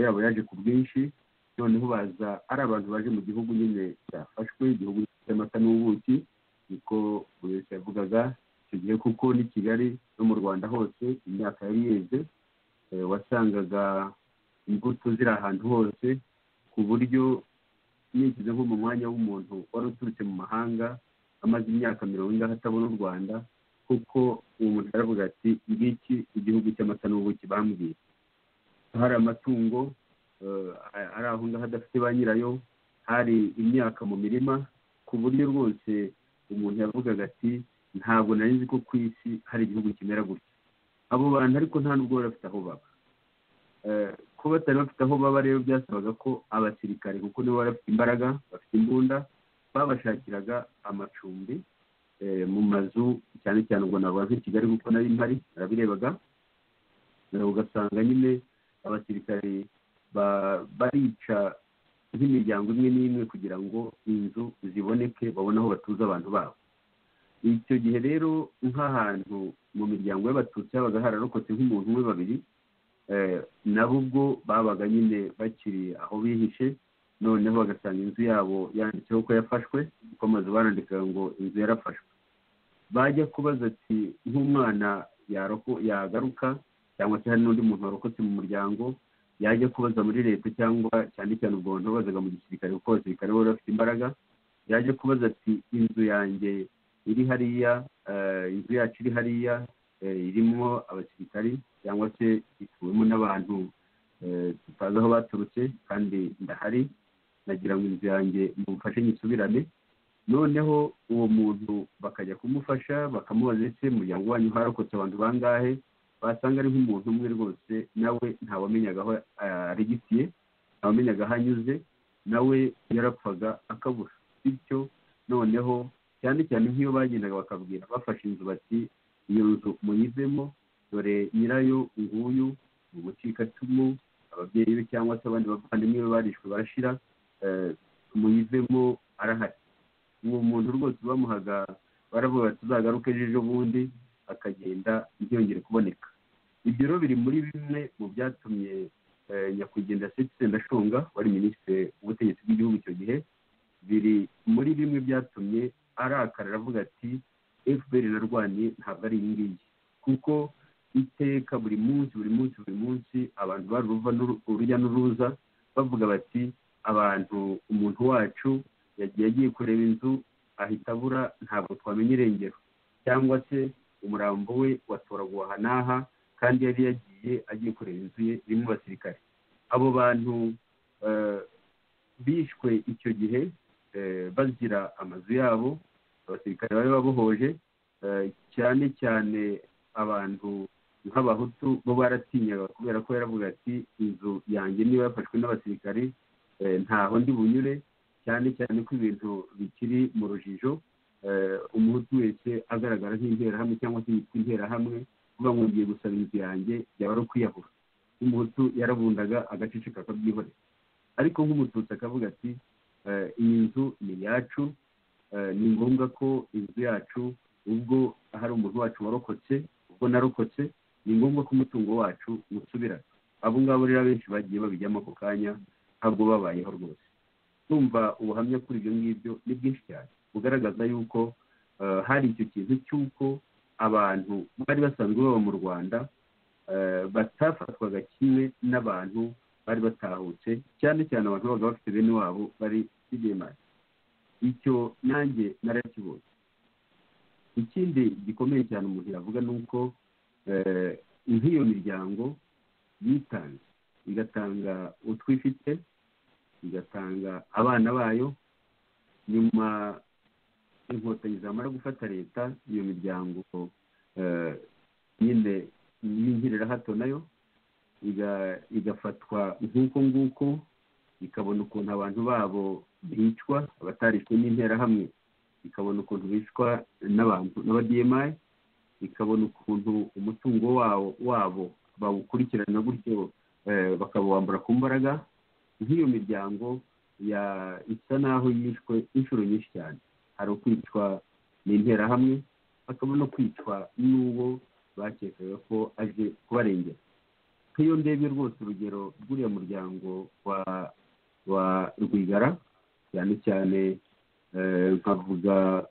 [SPEAKER 2] yabo yaje ku bwinshi, noneho baza ari abantu baje mu gihugu nyine cyafashwe, igihugu cy'amata n'ubuki, niko buri wese yavugaga icyo gihe, kuko ni Kigali no mu Rwanda hose imyaka yari yeze, wasangaga imbuto ziri ahantu hose, ku buryo nigize nko mu mwanya w'umuntu wari uturutse mu mahanga amaze imyaka 40 atabona u Rwanda, kuko uwo muntu aravuga ati ngiki igihugu cy'amata n'ubuki bambwiye. Hari amatungo ari aho ngaho adafite ba nyirayo, hari imyaka mu mirima, ku buryo rwose umuntu yavugaga ati ntabwo nari nzi ko ku isi hari igihugu kimera gutya. abo bantu ariko nta nubwo bari bafite aho baba. Kuba batari bafite aho baba rero byasabaga ko abasirikare, kuko nibo bari bafite imbaraga, bafite imbunda, babashakiraga amacumbi mu mazu, cyane cyane ubwo navuga nk'i Kigali kuko nari mpari narabirebaga. Ugasanga nyine abasirikare barica nk'imiryango imwe n'imwe kugira ngo inzu ziboneke, babone aho batuza abantu babo. Icyo gihe rero nk'ahantu mu miryango y'abatutsi habaga hararokotse nk'umuntu umwe babiri, nabo ubwo babaga nyine bakiri aho bihishe, noneho bagasanga inzu yabo yanditseho ko yafashwe, kuko amazu barandikaga ngo inzu yarafashwe. Bajya kubaza ati nk'umwana yagaruka cyangwa se hari n'undi muntu warokotse mu muryango, yajya kubaza muri leta cyangwa cyane cyane ubwo bantu bazaga mu gisirikare kuko abasirikare bo bafite imbaraga, yajya kubaza ati inzu yanjye iri hariya, inzu yacu iri hariya, irimo abasirikari cyangwa se ituwemo n'abantu tutazi aho baturutse kandi ndahari, nagira ngo inzu yanjye mumfashe nyisubirane. Noneho uwo muntu bakajya kumufasha, bakamubaza ese umuryango wanyu harokotse abantu bangahe, basanga ari nk'umuntu umwe rwose, nawe ntawamenyaga aho aregisiye, ntawamenyaga aho anyuze, nawe yarapfaga akabura. Bityo noneho cyane cyane nk'iyo bagendaga bakabwira bafashe inzu bati iyo nzu muyivemo, dore nyirayo nguyu, umucikacumu, ababyeyi be cyangwa se abandi bavandimwe be barishwe barashira, muyivemo arahari. Uwo muntu rwose bamuhaga, baravuga bati uzagaruke ejo bundi, akagenda byongere kuboneka. Ibyo rero biri muri bimwe mu byatumye nyakwigendera Seth Sendashonga wari minisitiri w'ubutegetsi bw'igihugu icyo gihe, biri muri bimwe byatumye arakara, aravuga ati FPR narwanye ntabwo ari iyi ngiyi, kuko iteka buri munsi abantu bari urujya n'uruza bavuga bati umuntu wacu yagiye kureba inzu ahita abura, ntabwo twamenya irengero, cyangwa se umurambo we watoraguwe aha n'aha kandi yari agiye kureba inzu ye irimo abasirikare. Abo bantu bishwe icyo gihe bazira amazu yabo, abasirikare bari babohoje, cyane cyane abantu nk'abahutu bo baratinyaga, kubera ko yaravuga ati inzu yanjye niba yafashwe n'abasirikare ntaho ndi bunyure, cyane cyane ko ibintu bikiri mu rujijo. Umuhutu wese agaragara nk'interahamwe cyangwa se yitwa interahamwe, kuvuga ngo ngiye gusaba inzu yanjye byaba ari ukwiyahura. Umuhutu yarabundaga agaceceka akabyihorera, ariko nk'umututsi akavuga ati iyi nzu ni iyacu, ni ngombwa ko inzu yacu, ubwo hari umuntu wacu warokotse, ubwo narokotse, ni ngombwa ko umutungo wacu musubirana. Abo ngabo rero benshi bagiye babijyamo ako kanya, ntabwo babayeho rwose. Tumva ubuhamya kuri ibyo ngibyo ni bwinshi cyane bugaragaza yuko hari icyo kintu cy'uko abantu bari basanzwe baba mu Rwanda batafatwaga kimwe n'abantu bari batahutse, cyane cyane abantu babaga bafite bene wabo bari bigemaye. Icyo nanjye narakibonye. Ikindi gikomeye cyane umuntu yavuga ni uko nk'iyo miryango yitanze, igatanga utwifite, igatanga abana bayo, nyuma inkotanyi zamara gufata leta, iyo miryango nyine yinjirira hato nayo igafatwa nk'uko nguko, ikabona ukuntu abantu babo bicwa, abatarishwe n'interahamwe ikabona ukuntu bicwa n'aba-DMI, ikabona ukuntu umutungo wabo bawukurikirana gutyo bakawambura ku mbaraga. Nk'iyo miryango isa naho yishwe inshuro nyinshi cyane. Hari ukwicwa n'interahamwe, hakaba no kwicwa n'uwo bakekaga ko aje kubarengera. Nk'iyo ndebye rwose urugero rw'uriya muryango wa Rwigara, cyane cyane nkavuga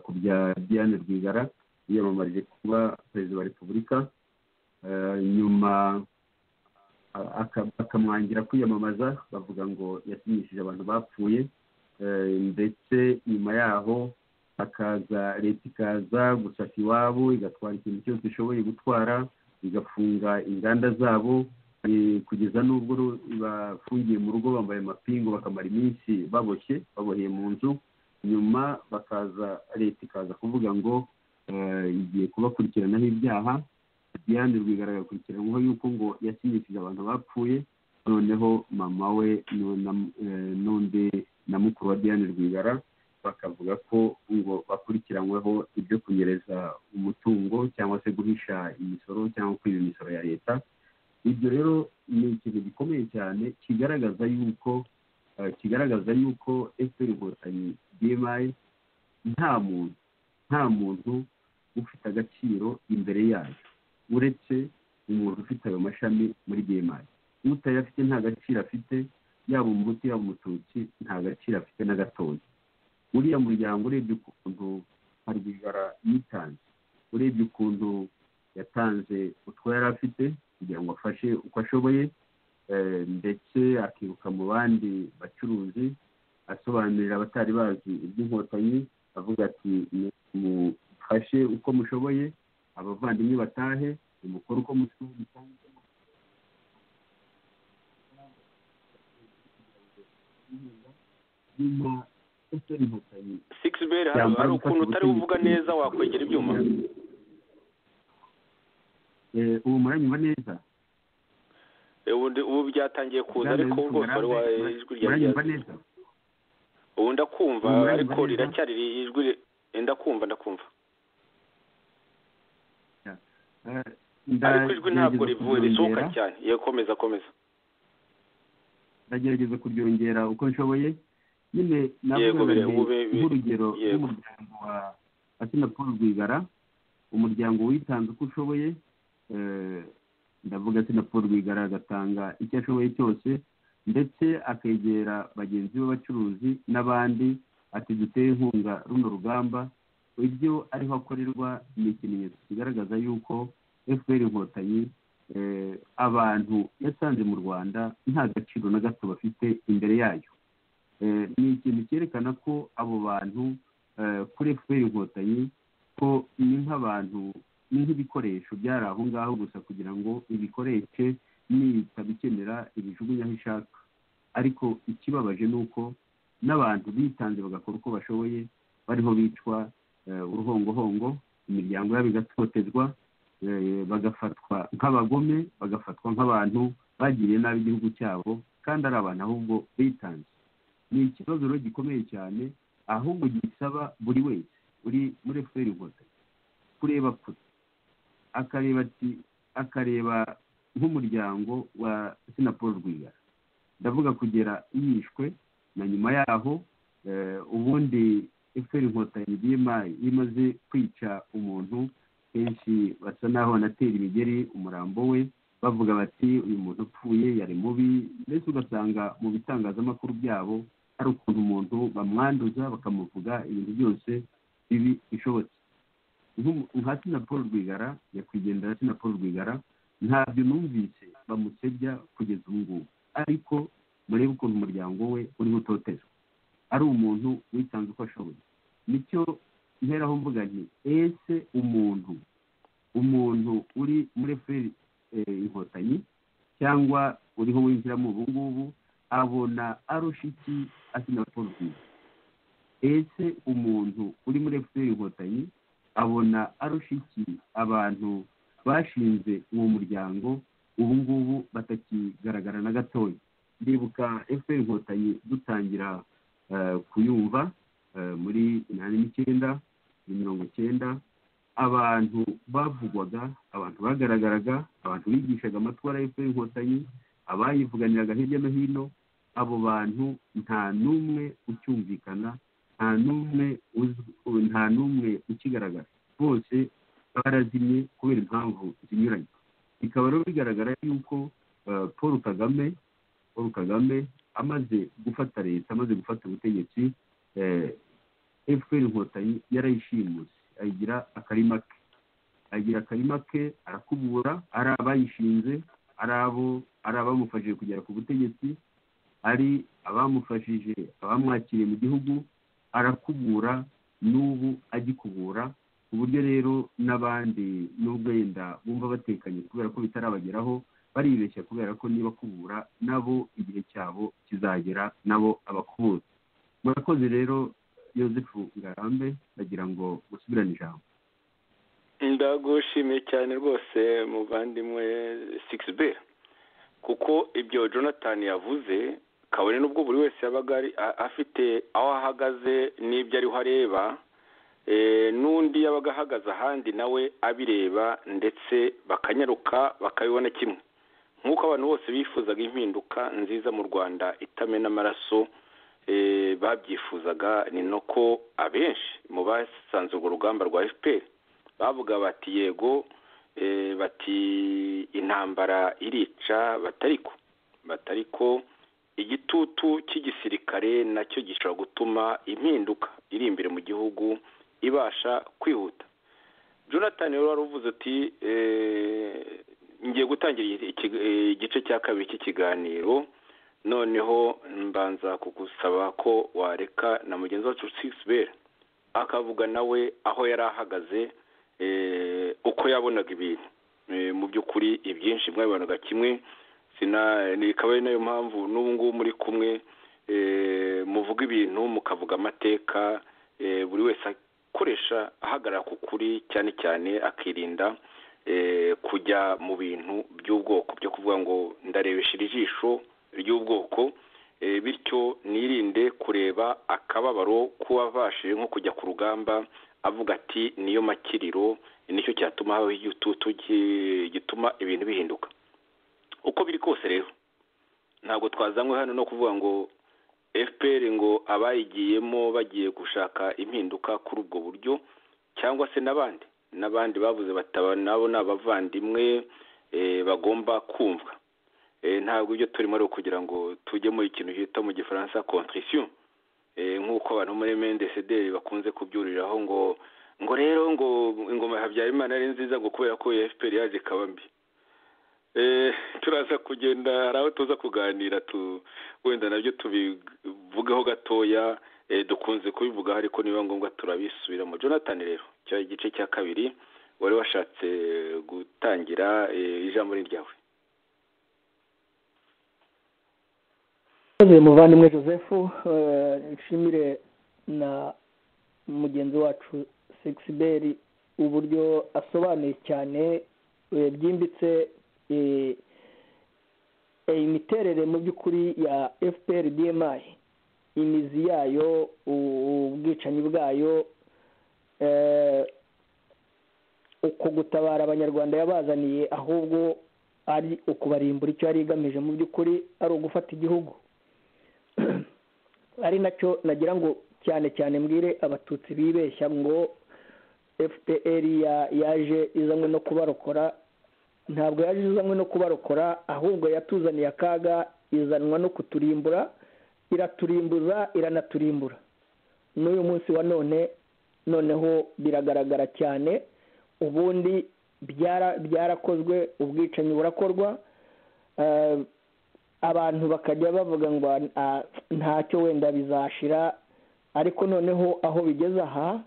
[SPEAKER 2] ku bya Diane Rwigara yiyamamarije kuba perezida wa repubulika, nyuma akamwangira kwiyamamaza, bavuga ngo yasinyishije abantu bapfuye, ndetse nyuma yaho leta ikaza gusaka iwabo, igatwara ikintu cyose ishoboye gutwara, igafunga inganda zabo, kugeza n'ubwo bafungiye mu rugo bambaye amapingu, bakamara iminsi baboheye mu nzu. Nyuma leta ikaza kuvuga ngo igiye kubakurikiranaho ibyaha, Diane Rwigara agakurikiranyweho yuko ngo yasinyishije abantu bapfuye, noneho mama we n'undi na mukuru wa Diane Rwigara bakavuga ko ngo bakurikiranyweho ibyo kunyereza umutungo cyangwa se guhisha imisoro cyangwa kwiba imisoro ya leta. Ibyo rero ni ikintu gikomeye cyane kigaragaza yuko FPR Inkotanyi DMI nta muntu ufite agaciro imbere yayo uretse umuntu ufite ayo mashami muri DMI. Utayafite nta gaciro afite, yaba umuhutu yaba umututsi nta gaciro afite na gatoya. Uriya muryango urebye ukuntu Rwigara yitanze, urebye ukuntu yatanze utwo yari afite kugira ngo afashe uko ashoboye, ndetse akiruka mu bandi bacuruzi asobanurira abatari bazi iby'inkotanyi, avuga ati mufashe uko mushoboye, abavandimwe batahe, umukoro uko mushoboye.
[SPEAKER 1] Sixbert, hari ukuntu utari uvuga neza, wakwegera ibyuma.
[SPEAKER 2] Ubu muranyumva neza?
[SPEAKER 1] Ubu byatangiye kuza ariko rwose wari ijwi ryawe. Ubu ndakumva ariko riracyari ijwi, ndakumva. Ariko ijwi ntabwo risohoka cyane. Komeza.
[SPEAKER 2] Ndagerageza kuryongera uko nshoboye. Nyine nk'urugero rw'umuryango wa Asina Paul Rwigara, umuryango witanze uko ushoboye, ndavuga Asina Paul Rwigara agatanga icyo ashoboye cyose, ndetse akegera bagenzi b'abacuruzi n'abandi ati duteye inkunga runo rugamba. Ibyo ariho akorerwa ni ikimenyetso kigaragaza yuko FPR Inkotanyi abantu yasanze mu Rwanda nta gaciro na gato bafite imbere yayo. Ni ikintu cyerekana ko abo bantu kuri FPR Inkotanyi ko ni nk'abantu, ni nk'ibikoresho byari aho ngaho gusa kugira ngo ibikoreshe nitabikenera ibijugunya aho ishaka. Ariko ikibabaje ni uko n'abantu bitanze bagakora uko bashoboye bariho bicwa uruhongohongo, imiryango yabo igatotezwa, bagafatwa nk'abagome, bagafatwa nk'abantu bagiriye nabi igihugu cyabo, kandi ari abantu ahubwo bitanze. Ni ikibazo rero gikomeye cyane, ahubwo gisaba buri wese uri muri FPR Inkotanyi kureba kure, akareba nk'umuryango wa Asina Paul Rwigara, ndavuga kugera yishwe na nyuma yaho. Ubundi FPR Inkotanyi DMI imaze kwica umuntu, kenshi basa naho banatera imigeri umurambo we, bavuga bati uyu muntu upfuye yari mubi, mbese ugasanga mu bitangazamakuru byabo hari ukuntu umuntu bamwanduza bakamuvuga ibintu byose bibi bishobotse. Nka Asina Paul Rwigara, nyakwigendera Asina Paul Rwigara, ntabyo numvise bamusebya kugeza ubu ngubu, ariko murebe ukuntu umuryango we uriho utotezwa. Ari umuntu witanze uko ashoboye. Nicyo nteraho mvuga nti ese umuntu uri muri FPR Inkotanyi cyangwa uriho winjiramo ubu ngubu abona arusha iki Asina Paul Rwigara? Ese umuntu uri muri FPR Inkotanyi abona arusha iki abantu bashinze uwo muryango ubu ngubu batakigaragara na gatoya? Ndibuka FPR Inkotanyi dutangira kuyumva muri 1990, abantu bavugwaga, abantu bagaragaraga, abantu bigishaga amatwara ya FPR Inkotanyi, abayivuganiraga hirya no hino, abo bantu nta n'umwe ucyumvikana, nta n'umwe ukigaragara, bose barazimye kubera impamvu zinyuranye. Bikaba rero bigaragara yuko Paul Kagame amaze gufata leta, amaze gufata ubutegetsi, FPR Inkotanyi yarayishimuse, ayigira akarima ke, arakubura, ari abayishinze, ari abamufashije kugera ku butegetsi, ari abamufashije, abamwakiriye mu gihugu, arakubura, n'ubu agikubura, ku buryo rero n'abandi nubwo yenda bumva batekanye kubera ko bitarabageraho, baribeshya kubera ko niba kubura nabo igihe cyabo kizagera nabo abakubura. Murakoze rero Yozefu Ngarambe, ndagira ngo musubirane ijambo.
[SPEAKER 1] ndagushimiye cyane rwose muvandimwe 6B kuko ibyo Jonathan yavuze kabone n'ubwo buri wese yabaga afite aho ahagaze n'ibyo ariho areba n'undi yabaga ahagaze ahandi nawe abireba ndetse bakanyaruka bakabibona kimwe nk'uko abantu bose bifuzaga impinduka nziza mu Rwanda itamena amaraso babyifuzaga ni nako abenshi mu basanze urwo rugamba rwa FPR bavuga bati yego bati intambara irica batariko igitutu cy'igisirikare nacyo gishobora gutuma impinduka iri imbere mu gihugu ibasha kwihuta. Jonathan rero waruvuze ati ngiye gutangira igice cya kabiri cy'ikiganiro noneho mbanza kugusaba ko wareka na mugenzi wacu 6B akavuga nawe aho yari ahagaze uko yabonaga ibintu mu by'ukuri ibyinshi mwabibonaga kimwe ikaba ari nayo mpamvu n'ubu ngubu muri kumwe muvuga ibintu mukavuga amateka buri wese akoresha ahagarara ku kuri cyane cyane akirinda kujya mu bintu by'ubwoko byo kuvuga ngo ndarebesha ijisho ry'ubwoko bityo nirinde kureba akababaro k'uwabashije nko kujya ku rugamba avuga ati niyo makiriro nicyo cyatuma habaho igitutu gituma ibintu bihinduka uko biri kose rero ntabwo twazanywe hano no kuvuga ngo FPR ngo abayigiyemo bagiye gushaka impinduka kuri ubwo buryo cyangwa se n'abandi bavuze bataba nabo n'abavandimwe bagomba kumva ntabwo ibyo turimo ari kugira ngo tujye mu ikintu hita mu gifaransa contrition nk'uko abantu muri MNDCD bakunze kubyuriraho ngo rero ngo ingoma ya Habyarimana ari nziza ngo kubera ko FPR yaje kabambi turaza kugenda hari aho tuza kuganira wenda nabyo tubivugaho gatoya dukunze kubivuga ariko niba ngombwa turabisubiramo. Jonathan rero cyo igice cya kabiri wari washatse gutangira ijambo ryawe.
[SPEAKER 3] Muvandimwe Joseph nshimire na mugenzi wacu 6B uburyo asobanuye cyane byimbitse imiterere mu by'ukuri ya FPR DMI imizi yayo ubwicanyi bwayo uko gutabara abanyarwanda yabazaniye ahubwo ari ukubarimbura icyo yari igamije mu by'ukuri ari ugufata igihugu ari nacyo nagira ngo cyane cyane mbwire abatutsi bibeshya ngo FPR yaje izanywe no kubarokora ntabwo yaje izanywe no kubarokora ahubwo yatuzaniye akaga izanwa no kuturimbura iraturimbuza iranaturimbura n'uyu munsi wa noneho biragaragara cyane ubundi byarakozwe ubwicanyi burakorwa abantu bakajya bavuga ngo ntacyo wenda bizashira ariko noneho aho bigeze aha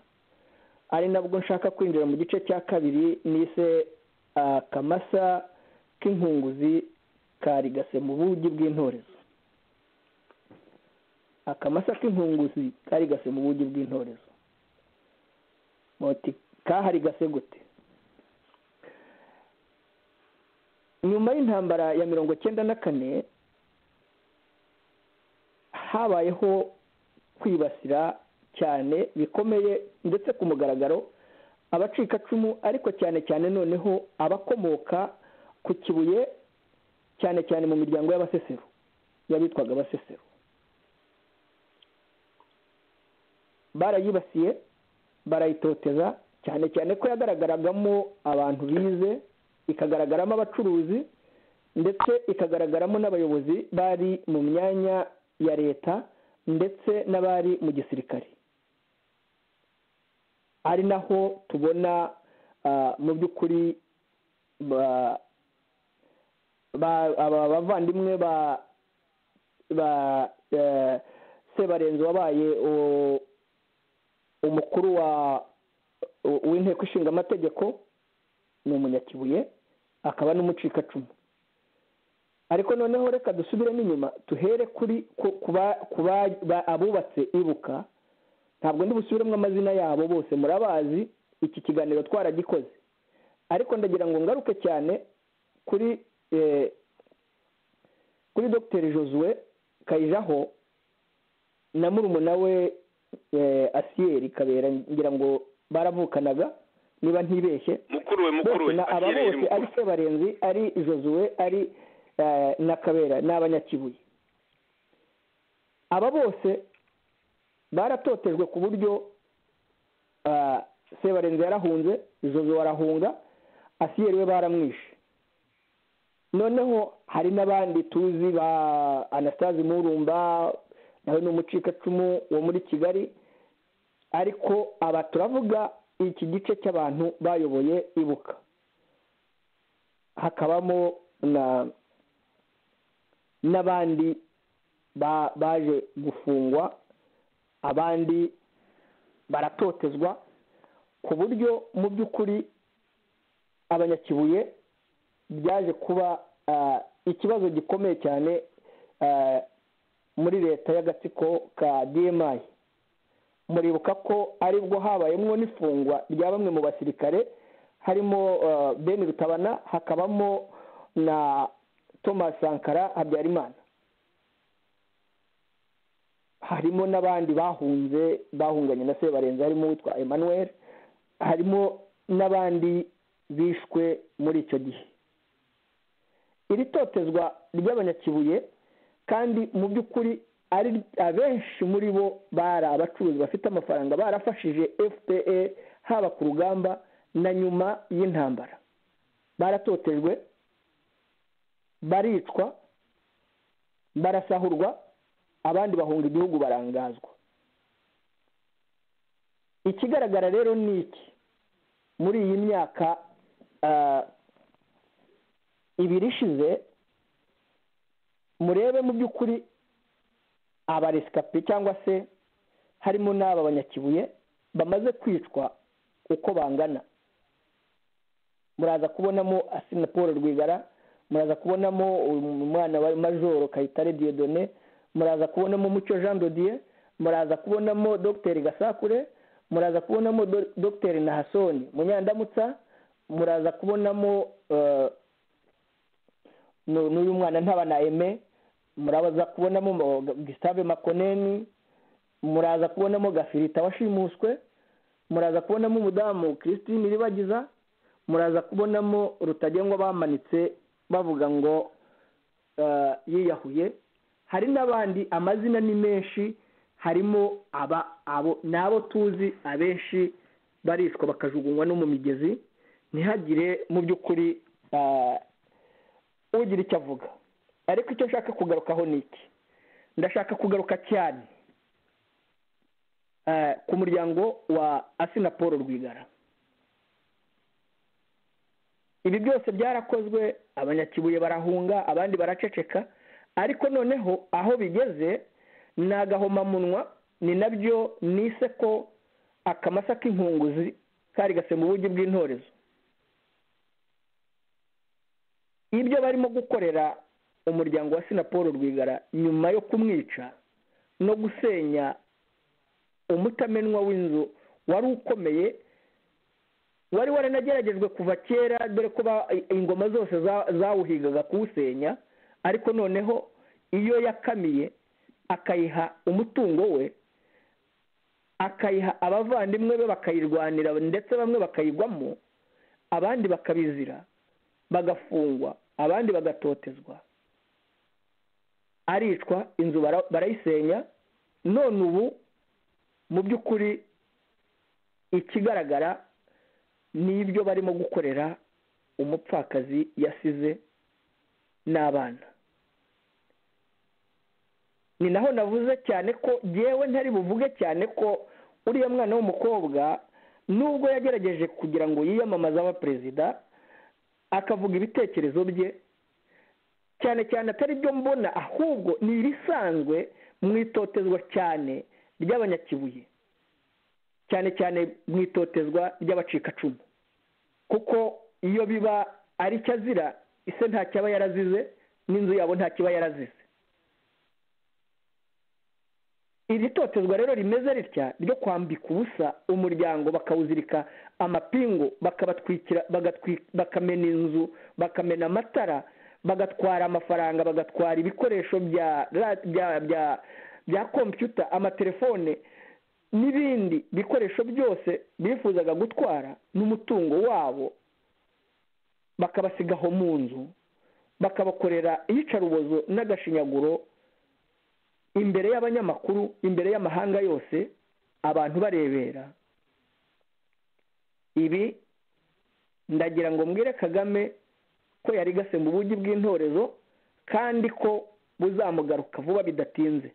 [SPEAKER 3] ari nabwo nshaka kwinjira mu gice cya kabiri nise akamasa k'inkunguzi karigase mu bugi bw'intorezo akamasa k'inkunguzi karigase mu bugi bw'intorezo moti kaharigase gute nyuma y'intambara ya 1994 habayeho kwibasira cyane bikomeye ndetse ku mugaragaro abacikacumu ariko cyane cyane noneho abakomoka ku Kibuye cyane cyane mu miryango y'abasesero yabitwaga abasesero barayibasiye barayitoteza cyane cyane ko yagaragaragamo abantu bize ikagaragaramo abacuruzi ndetse ikagaragaramo n'abayobozi bari mu myanya ya leta ndetse n'abari mu gisirikare ari naho tubona mu by'ukuri abavandimwe ba Sebarenzi wabaye umukuru w'inteko ishinga amategeko ni umunyakibuye akaba n'umucikacumu ariko noneho reka dusubiremo inyuma tuhere kuri abubatse ibuka ntabwo ndi busubiremo amazina yabo bose murabazi iki kiganiro twaragikoze ariko ndagira ngo ngaruke cyane kuri Dr Josue Kayijaho na murumuna we Asiyeri Kabera, ngira ngo baravukanaga niba ntibeshye.
[SPEAKER 1] mukuru we
[SPEAKER 3] aba bose ari Sebarenzi, ari Josue, ari na Kabera n'abanyakibuye. Aba bose baratotejwe ku buryo Sebarenzi yarahunze, Josue arahunga, Asiyeri we baramwishe. Noneho hari n'abandi tuzi ba Anastase Murumba, nawe ni umucikacumu wo muri Kigali, ariko aba turavuga iki gice cy'abantu bayoboye Ibuka. Hakabamo n'abandi baje gufungwa, abandi baratotezwa, ku buryo mu by'ukuri abanyakibuye byaje kuba ikibazo gikomeye cyane muri leta y'agatsiko ka DMI. Muribuka ko aribwo habayemo n'ifungwa rya bamwe mu basirikare, harimo Ben Rutabana, hakabamo na Thomas Sankara Habyarimana, harimo n'abandi bahunganye na Sebarenzi, harimo witwa Emmanuel, harimo n'abandi bishwe muri icyo gihe. Iri totezwa ry'abanyakibuye kandi mu by'ukuri ari abenshi muri bo bari abacuruzi bafite amafaranga, barafashije FPR haba ku rugamba na nyuma y'intambara. Baratotejwe, baricwa, barasahurwa, abandi bahunga igihugu barangazwa. Ikigaragara rero ni iki, muri iyi myaka ibiri ishize, murebe mu by'ukuri abaresikape cyangwa se harimo n'aba banyakibuye bamaze kwicwa uko bangana. Muraza kubonamo Asina Paul Rwigara, muraza kubonamo umwana wa Majoro Kayitare Dieudonné, muraza kubonamo Mucyo Jean Dodier, muraza kubonamo Dr Gasakure, muraza kubonamo Dr Nahasoni Munyandamutsa, muraza kubonamo n'uyu mwana Ntabana Aime, muraza kubonamo Gustave Makoneni, muraza kubonamo Gafirita washimuswe, muraza kubonamo umudamu Christine Ribagiza, muraza kubonamo Rutagengwa bamanitse bavuga ngo yiyahuye. Hari n'abandi, amazina ni menshi, harimo abo nabo tuzi abenshi barishwa bakajugunywa no mu migezi, ntihagire mu by'ukuri ugira icyo avuga. Ariko icyo nshaka kugarukaho ni iki, ndashaka kugaruka cyane ku muryango wa Asina Paul Rwigara. Ibi byose byarakozwe, abanyakibuye barahunga, abandi baraceceka, ariko noneho aho bigeze ni agahomamunwa. Ni nabyo nise ko akamasa k'inkunguzi kari gase mu buryo bw'intorezo. Ibyo barimo gukorera umuryango wa Asina Paul Rwigara nyuma yo kumwica no gusenya umutamenwa w'inzu wari ukomeye, wari waranageragejwe kuva kera, dore ko ingoma zose zawuhigaga kuwusenya, ariko noneho iyo yakamiye akayiha umutungo we, akayiha abavandimwe be bakayirwanira, ndetse bamwe bakayigwamo, abandi bakabizira, bagafungwa, abandi bagatotezwa, aricwa, inzu barayisenya. None ubu mu by'ukuri ikigaragara ni ibyo barimo gukorera umupfakazi yasize n'abana. Ni naho navuze cyane ko yewe ntari buvuge cyane ko uriya mwana w'umukobwa nubwo yagerageje kugira ngo yiyamamaze aba perezida, akavuga ibitekerezo bye, cyane cyane atari byo mbona, ahubwo ni ibisanzwe mu itotezwa cyane ry'abanyakibuye, cyane cyane mu itotezwa ry'abacikacumu. Kuko iyo biba ari cyo azira, ise nta cyaba yarazize, n'inzu yabo nta kiba yarazize. iri totezwa rero rimeze ritya ryo kwambika ubusa umuryango bakawuzirika amapingu bakabatwikira bakamena inzu bakamena amatara bagatwara amafaranga bagatwara ibikoresho bya kompiyuta amatelefone n'ibindi bikoresho byose bifuzaga gutwara n'umutungo wabo bakabasigaho mu nzu bakabakorera iyicarubozo n'agashinyaguro imbere y'abanyamakuru imbere y'amahanga yose abantu barebera. Ibi ndagira ngo mbwire Kagame ko yari gase mu bugi bw'intorezo kandi ko buzamugaruka vuba bidatinze.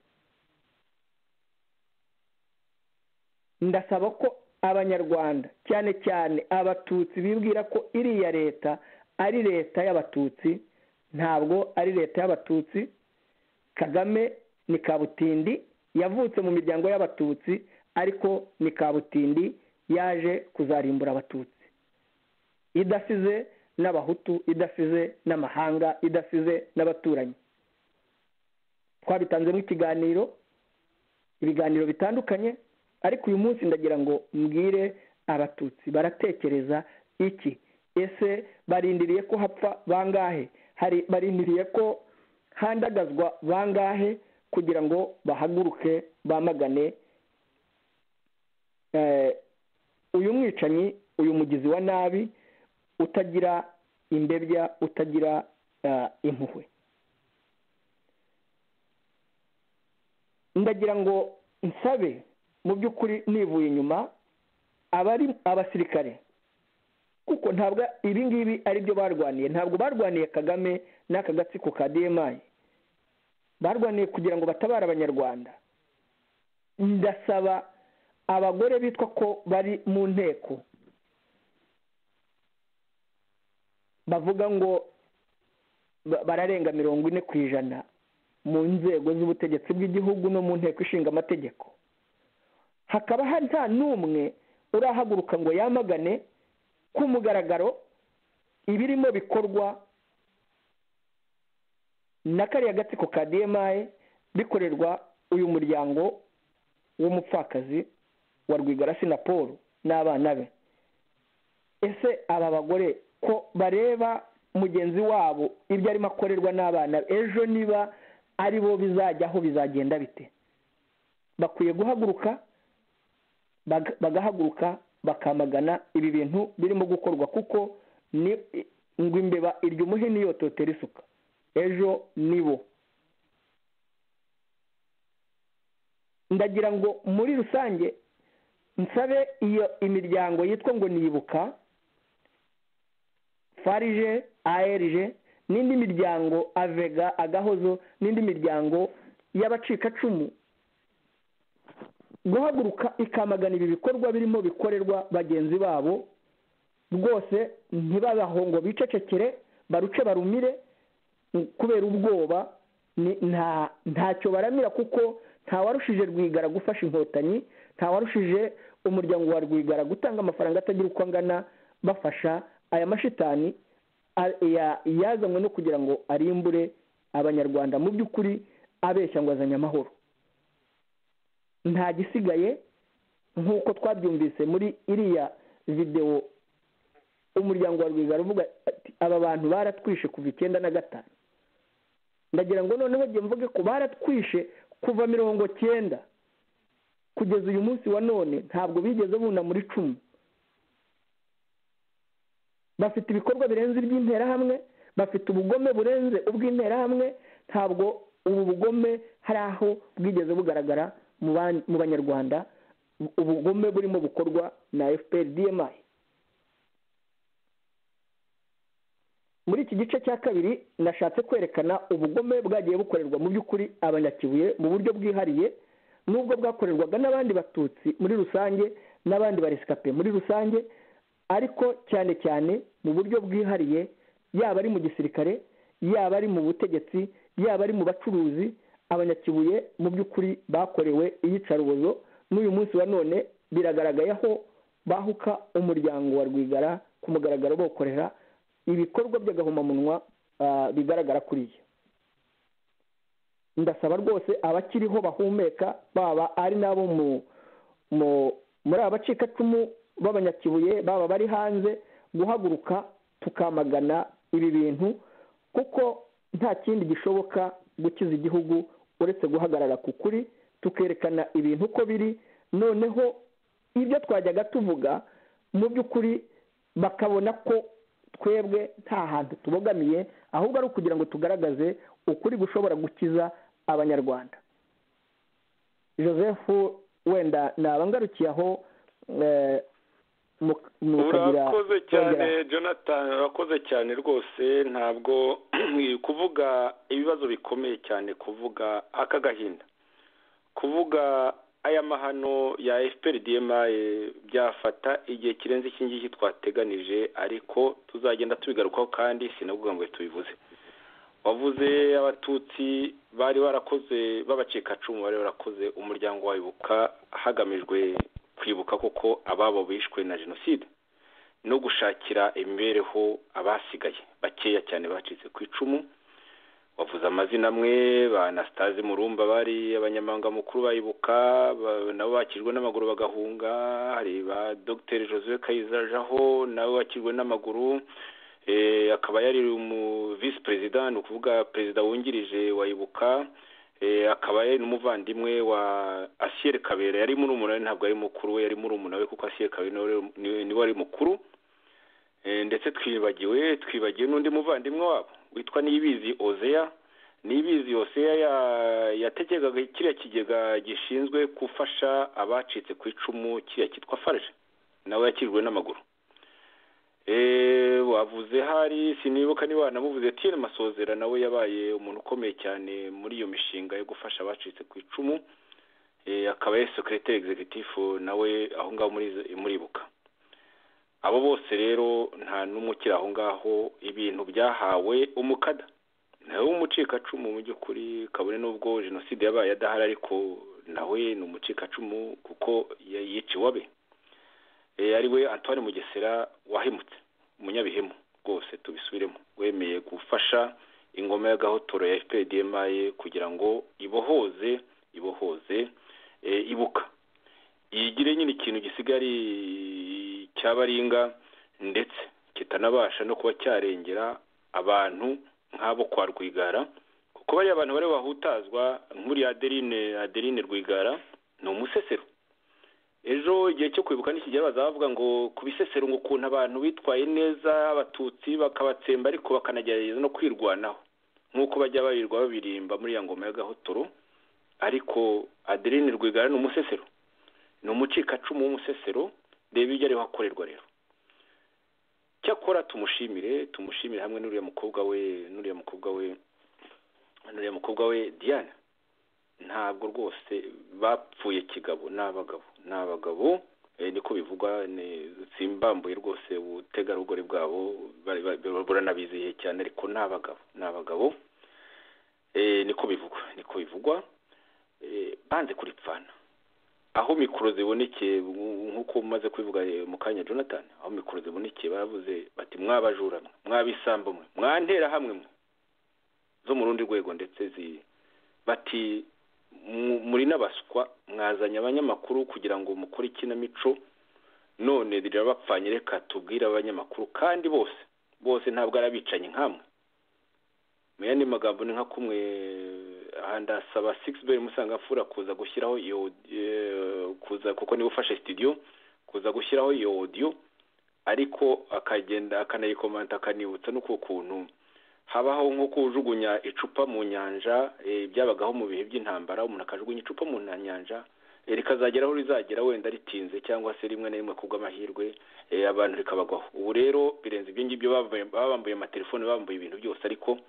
[SPEAKER 3] Ndasaba ko abanyarwanda cyane cyane abatutsi bibwira ko iriya leta ari leta y'abatutsi, ntabwo ari leta y'abatutsi. Kagame ni kabutindi yavutse mu miryango y'abatutsi ariko ni kabutindi yaje kuzarimbura abatutsi, idasize n'abahutu, idasize n'amahanga, idasize n'abaturanyi. Twabitanzemo ibiganiro bitandukanye, ariko uyu munsi ndagira ngo mbwire abatutsi baratekereza iki? Ese barindiriye ko hapfa bangahe? Barindiriye ko handagazwa bangahe kugira ngo bahaguruke bamagane uyu mwicanyi, uyu mugizi wa nabi utagira imbebya, utagira impuhwe? Ndagira ngo nsabe mu by'ukuri nivuye inyuma abasirikare, kuko ntabwo ibi ngibi ari byo barwaniye. Ntabwo barwaniye Kagame n'aka gatsiko ka DMI, barwaniye kugira ngo batabare abanyarwanda. Ndasaba abagore bitwa ko bari mu nteko bavuga ngo bararenga 40% mu nzego z'ubutegetsi bw'igihugu no mu nteko ishinga amategeko, hakaba nta n'umwe urahaguruka ngo yamagane ku mugaragaro ibirimo bikorwa na kariya gatsiko ka DMI bikorerwa uyu muryango w'umupfakazi wa Rwigara Sinapolo n'abana be. Ese aba bagore ko bareba mugenzi wabo ibyo arimo akorerwa n'abana, ejo niba ari bo bizajyaho bizagenda bite? Bakwiye guhaguruka bagahaguruka bakamagana ibi bintu birimo gukorwa, kuko ni ngo imbeba irya umuhini yototera isuka. Ejo nibo. Ndagira ngo muri rusange nsabe iyo imiryango yitwa ngo nibuka, Farije, ARG n'indi miryango Avega, Agahozo n'indi miryango y'abacikacumu guhaguruka ikamagana ibi bikorwa birimo bikorerwa bagenzi babo. Rwose ntibabaho ngo bicecekere baruce barumire kubera ubwoba. Ntacyo baramira, kuko ntawarushije Rwigara gufasha inkotanyi, ntawarushije umuryango wa Rwigara gutanga amafaranga atagira uko angana bafasha aya mashitani yazanywe no kugira ngo arimbure abanyarwanda. Mu by'ukuri abeshya ngo azanye amahoro. Nta gisigaye, nk'uko twabyumvise muri iriya video umuryango wa Rwigara uvuga ati aba bantu baratwishe kuva 1995. Ndagira ngo noneho ngiye mvuge ko baratwishe kuva 1990 kugeza uyu munsi wa none, ntabwo bigeze buna muri 10. Bafite ibikorwa birenze iby'interahamwe, bafite ubugome burenze ubw'interahamwe. Ntabwo ubu bugome hari aho bwigeze bugaragara mu banyarwanda, ubugome burimo bukorwa na FPR DMI. Muri iki gice cya kabiri nashatse kwerekana ubugome bwagiye bukorerwa mu by'ukuri abanyakibuye mu buryo bwihariye, nubwo bwakorerwaga n'abandi batutsi muri rusange n'abandi baresikape muri rusange, ariko cyane cyane mu buryo bwihariye, yaba ari mu gisirikare, yaba ari mu butegetsi, yaba ari mu bacuruzi. Abanyakibuye mu by'ukuri bakorewe iyicarubozo, n'uyu munsi wa none biragaragaye aho bahuka umuryango wa Rwigara ku mugaragaro bokorera ibikorwa by'agahomamunwa bigaragara kuriya. ndasaba rwose abakiriho bahumeka baba ari nabo muri abacikacumu b'abanyakibuye baba bari hanze guhaguruka tukamagana ibi bintu kuko nta kindi gishoboka gukiza igihugu uretse guhagarara ku kuri tukerekana ibintu uko biri noneho ibyo twajyaga tuvuga mu by'ukuri bakabona ko twebwe nta hantu tubogamiye ahubwo ari ukugira ngo tugaragaze ukuri gushobora gukiza abanyarwanda. Joseph wenda nabangarukiye aho
[SPEAKER 1] urakoze cyane Jonathan, urakoze cyane rwose. ntabwo kuvuga ibibazo bikomeye cyane, kuvuga aka gahinda, kuvuga aya mahano ya FPRDMA byafata igihe kirenze iki ngiki twateganije, ariko tuzagenda tubigarukaho kandi sinavuga ngo tubivuze. wavuze abatutsi bari barakoze b'abacikacumu, bari barakoze umuryango wa Ibuka hagamijwe kwibuka koko ababo bishwe na jenoside no gushakira imibereho abasigaye bakeya cyane bacitse ku icumu. wavuze amazina amwe ba Anastase Murumba bari abanyamabanga mukuru bayibuka nabo bakirwe n'amaguru bagahunga, hari ba Dr Joseph Kayizajaho nabo bakirwe n'amaguru, akaba yari vice president, ni ukuvuga perezida wungirije wayibuka, akaba yari n'umuvandimwe wa Asiel Kabera, yari muri umunani, ntabwo ari mukuru we, yari muri umunani kuko Asiel Kabera niwe ari mukuru. Ndetse twibagiwe n'undi muvandimwe wabo witwa Niyibizi Ozeya. Niyibizi Ozeya yatekegaga kiriya kigega gishinzwe gufasha abacitse ku icumu, kiriya kitwa Farge, nawe yakirwe n'amaguru. Wavuze hari sinibuka niba namuvuze Etienne Masozera, nawe yabaye umuntu ukomeye cyane muri iyo mishinga yo gufasha abacitse ku icumu, akaba yari secrétaire executif nawe aho ngaho muri Ibuka. Abo bose rero nta n'umukiri aho ngaho, ibintu byahawe umukada nawe w'umucikacumu mu by'ukuri, kabone n'ubwo jenoside yabaye adahari, ariko nawe ni umucikacumu kuko yiciwe abe. Ari we Antoine Mugesera wahemutse, umunyabihemu rwose, tubisubiremo, wemeye gufasha ingoma ya Gahotoro ya FPRDMA kugira ngo ibohoze Ibuka, yigire nyine ikintu gisigari cyabaringa ndetse kitanabasha no kuba cyarengera abantu nk'abo kwa Rwigara, kuko bari abantu bari bahutazwa muri Adeline Rwigara ni umusesero. Ejo igihe cyo kwibuka n'ikigera bazavuga ngo kubisesero ngo ukuntu abantu bitwaye neza abatutsi bakabatsemba ariko bakanagerageza no kwirwanaho nk'uko bajya barirwa babirimba muri ya ngoma ya Gahotoro, ariko Adeline Rwigara ni umusesero, ni umucikacumu w'umusesero. Reba ibyo ariho akorerwa rero. Cyakora tumushimire hamwe n'uriya mukobwa we Diane. Ntabwo rwose bapfuye kigabo, n'abagabo niko bivugwa, simbambuye rwose ubutegarugori bwabo, buranabizihiye cyane, ariko n'abagabo niko bivugwa banze kuripfana. Aho mikoro zibonekeye nk'uko umaze kubivuga mu kanya Jonathan, aho mikoro zibonekeye baravuze bati mwabajura mwe, mwabisamba mwe, mwantera hamwe mwe zo mu rundi rwego, ndetse bati muri n'abaswa, mwazanye abanyamakuru kugira ngo mukore ikinamico, none rirabapfanye, reka tubwire abanyamakuru, kandi bose ntabwo arabicanyi nkamwe. Mu yandi magambo ni nka kumwe ndasaba Sixbert Musangafura kuza gushyiraho iyo kuko niwe ufashe studio, kuza gushyiraho iyo audio, ariko akagenda akanayikomanta akanibutsa n'uko kuntu habaho nko kujugunya icupa mu nyanja, byabagaho mu bihe by'intambara, umuntu akajugunya icupa mu nyanja, rikazageraho rizagera wenda ritinze cyangwa se rimwe na rimwe kubw'amahirwe abantu rikabagwaho. Ubu rero birenze ibyo ngibyo, babambuye amatelefone, babambuye ibintu byose, ariko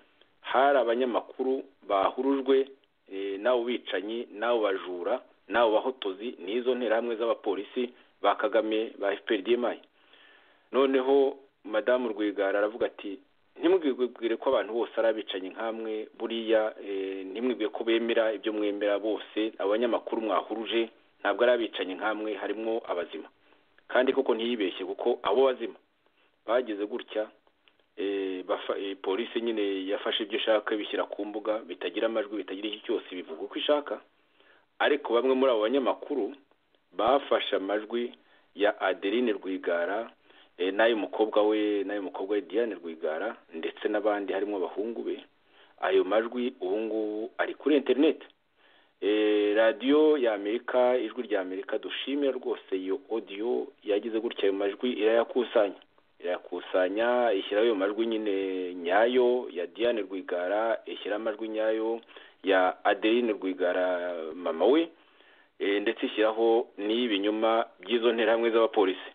[SPEAKER 1] hari abanyamakuru bahurujwe n'abo bicanyi, n'abo bajura, n'abo bahotozi, n'izo nterahamwe z'abapolisi ba Kagame ba FPRDMA. Noneho Madamu Rwigara aravuga ati ntimwibwire ko abantu bose ari abicanyi nkamwe, buriya ntimwibwire ko bemera ibyo mwemera bose, abanyamakuru mwahuruje ntabwo ari abicanyi nkamwe, harimo abazima. Kandi koko ntiyibeshye, kuko abo bazima bageze gutya polisi nyine yafashe ibyo ishaka bishyira ku mbuga bitagira amajwi bitagira iki cyose bivuga uko ishaka, ariko bamwe muri abo banyamakuru bafashe amajwi ya Adeline Rwigara n'ay'umukobwa we Diane Rwigara ndetse n'abandi harimo abahungu be. Ayo majwi ubu ngubu ari kuri internet. Radiyo ya Amerika, ijwi rya Amerika, dushimira rwose iyo audio yagize gutya, ayo majwi irayakusanya ishyiraho ayo majwi nyine nyayo ya Diane Rwigara, ishyira amajwi nyayo ya Adeline Rwigara mama we, ndetse ishyiraho n'ibinyuma by'izo nterahamwe z'abapolisi.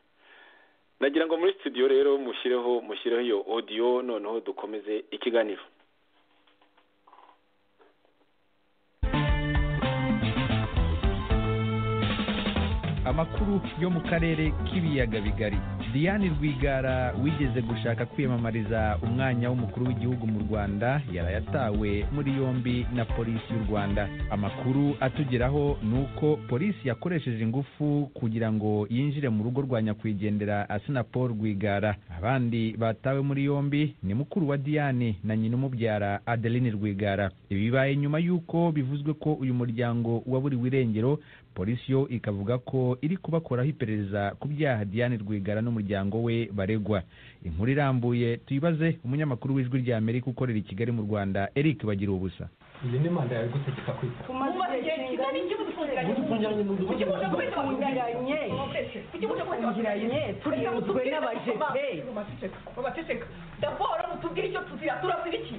[SPEAKER 1] Nagira ngo muri studio rero mushyireho iyo audio, noneho dukomeze ikiganiro.
[SPEAKER 4] Amakuru yo mu karere k'ibiyaga bigari. Diane Rwigara wigeze gushaka kwiyamamariza umwanya w'umukuru w'igihugu mu Rwanda yarayatawe muri yombi na polisi y'u Rwanda. Amakuru atugeraho nuko polisi yakoresheje ingufu kugira ngo yinjire mu rugo rwa nyakwigendera Asina Paul Rwigara. Abandi batawe muri yombi ni mukuru wa Diane na nyina umubyara Adeline Rwigara. Ibi bibaye nyuma y'uko bivuzwe ko uyu muryango waburiwe irengero, polisi yo ikavuga ko iri kubakoraho iperereza ku byaha Diane Rwigara n'umuryango we baregwa. Inkuru irambuye tuyibaze umunyamakuru w'ijwi rya Amerika ukorera i Kigali mu Rwanda, Eric Bagira ubusa.
[SPEAKER 5] Iyi ni manda yawe gutegeka kwita.
[SPEAKER 6] Turiyuzwe n'abajepe. Dabora mutubwire icyo tuzira turasiriki.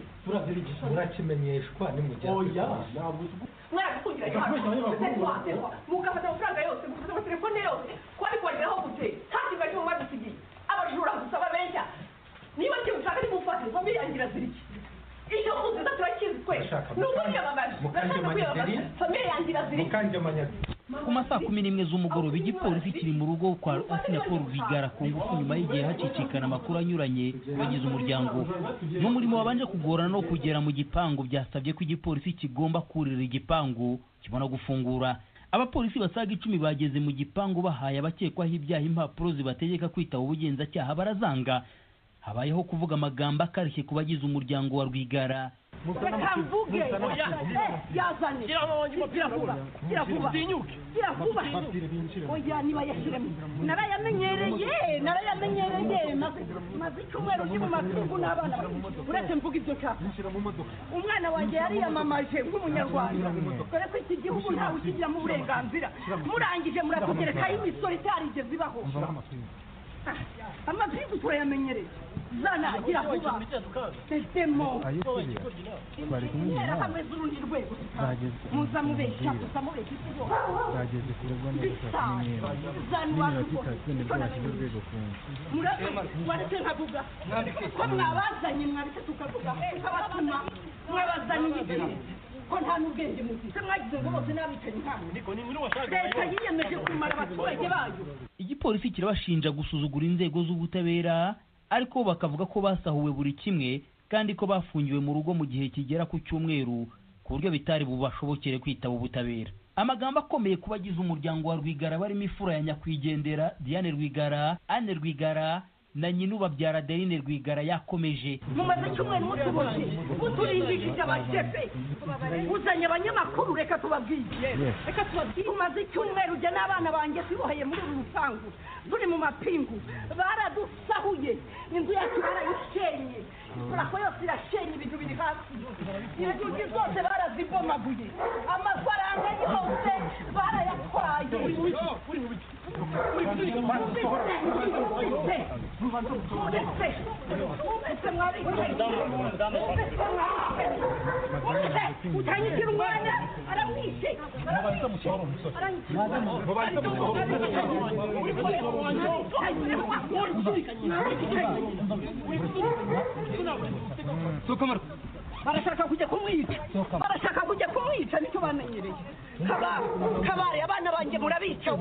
[SPEAKER 5] Urakimenyeshwa nimujya.
[SPEAKER 6] Mwarakugira mugafata amafaranga yose mugafata telefone yose kwari kwageraho gute kandi bari mu mwadusigiye abajura gusaba benja niba cyo ushaka ni mufate family yangira ziriki iyo uziza turakizi twe nuko yabagaje family yangira ziriki
[SPEAKER 7] ku masaa 11 z'umugoroba igipolisi kiri mu rugo kwa Asina Paul Rwigara ku ngufu nyuma y'igihe hacicikana amakuru anyuranye bagize umuryango. N'umurimo wabanje kugorana no kugera mu gipangu byasabye ko igipolisi kigomba kurira igipangu kibona gufungura. Abapolisi basaga 10 bageze mu gipangu bahaye abakekwaho ibyaha impapuro zibategeka kwitaba ubugenzacyaha barazanga. Habayeho kuvuga amagambo akarishye ku bagize umuryango wa Rwigara.
[SPEAKER 6] Mukamvuge yazanye kiravuba oya niba yashiremo narayamenyereye maze icyumweru ndi mu mapingu n'abana uretse mvuga ibyo nshaka umwana wanjye yariyamamaje nk'umunyarwanda dore ko iki gihugu ntawe ukigiramo uburenganzira murangije muratugerekaho imisoro itarigeze ibaho amapingu turayamenyereye zana gira vuba sesemo bari kumwira hamwe z'urundi rwego muza mubeshya ikigo bageze kuregwa neza zanwa murate nkavuga ko mwabazanye mwabise tukavuga abatuma mwabazanye ibiti ko nta n'ubwenge mufite mwagize ngo bose n'abicanyi nkamwe leta yiyemeje kumara abaturage bayo.
[SPEAKER 7] Igipolisi kirabashinja gusuzugura inzego z'ubutabera, ariko bakavuga ko basahuwe buri kimwe kandi ko bafungiwe mu rugo mu gihe kigera ku cyumweru ku buryo bitari bubashobokere kwitaba ubutabera. Amagambo akomeye ku bagize umuryango wa Rwigara barimo ifura ya nyakwigendera Diane Rwigara, Anne Rwigara na nyina ubabyara Adeline Rwigara yakomeje.
[SPEAKER 6] Mumaze cyumweru mutuboje uturindishije abajepe uzanye abanyamakuru reka tubabwiye mumaze cyumweru jya n'abana banjye siboheye muri uru rupangu turi mu mapingu baradusahuye inzu yacu barayishenye turako yose irashenye ibintu biri hasi inzugi zose barazibomaguye amafaranga yose barayatwaye utanyikira umwana aramwishe barashaka kujya kumwica nicyo bamenyereye. Kabare abana banjye murabica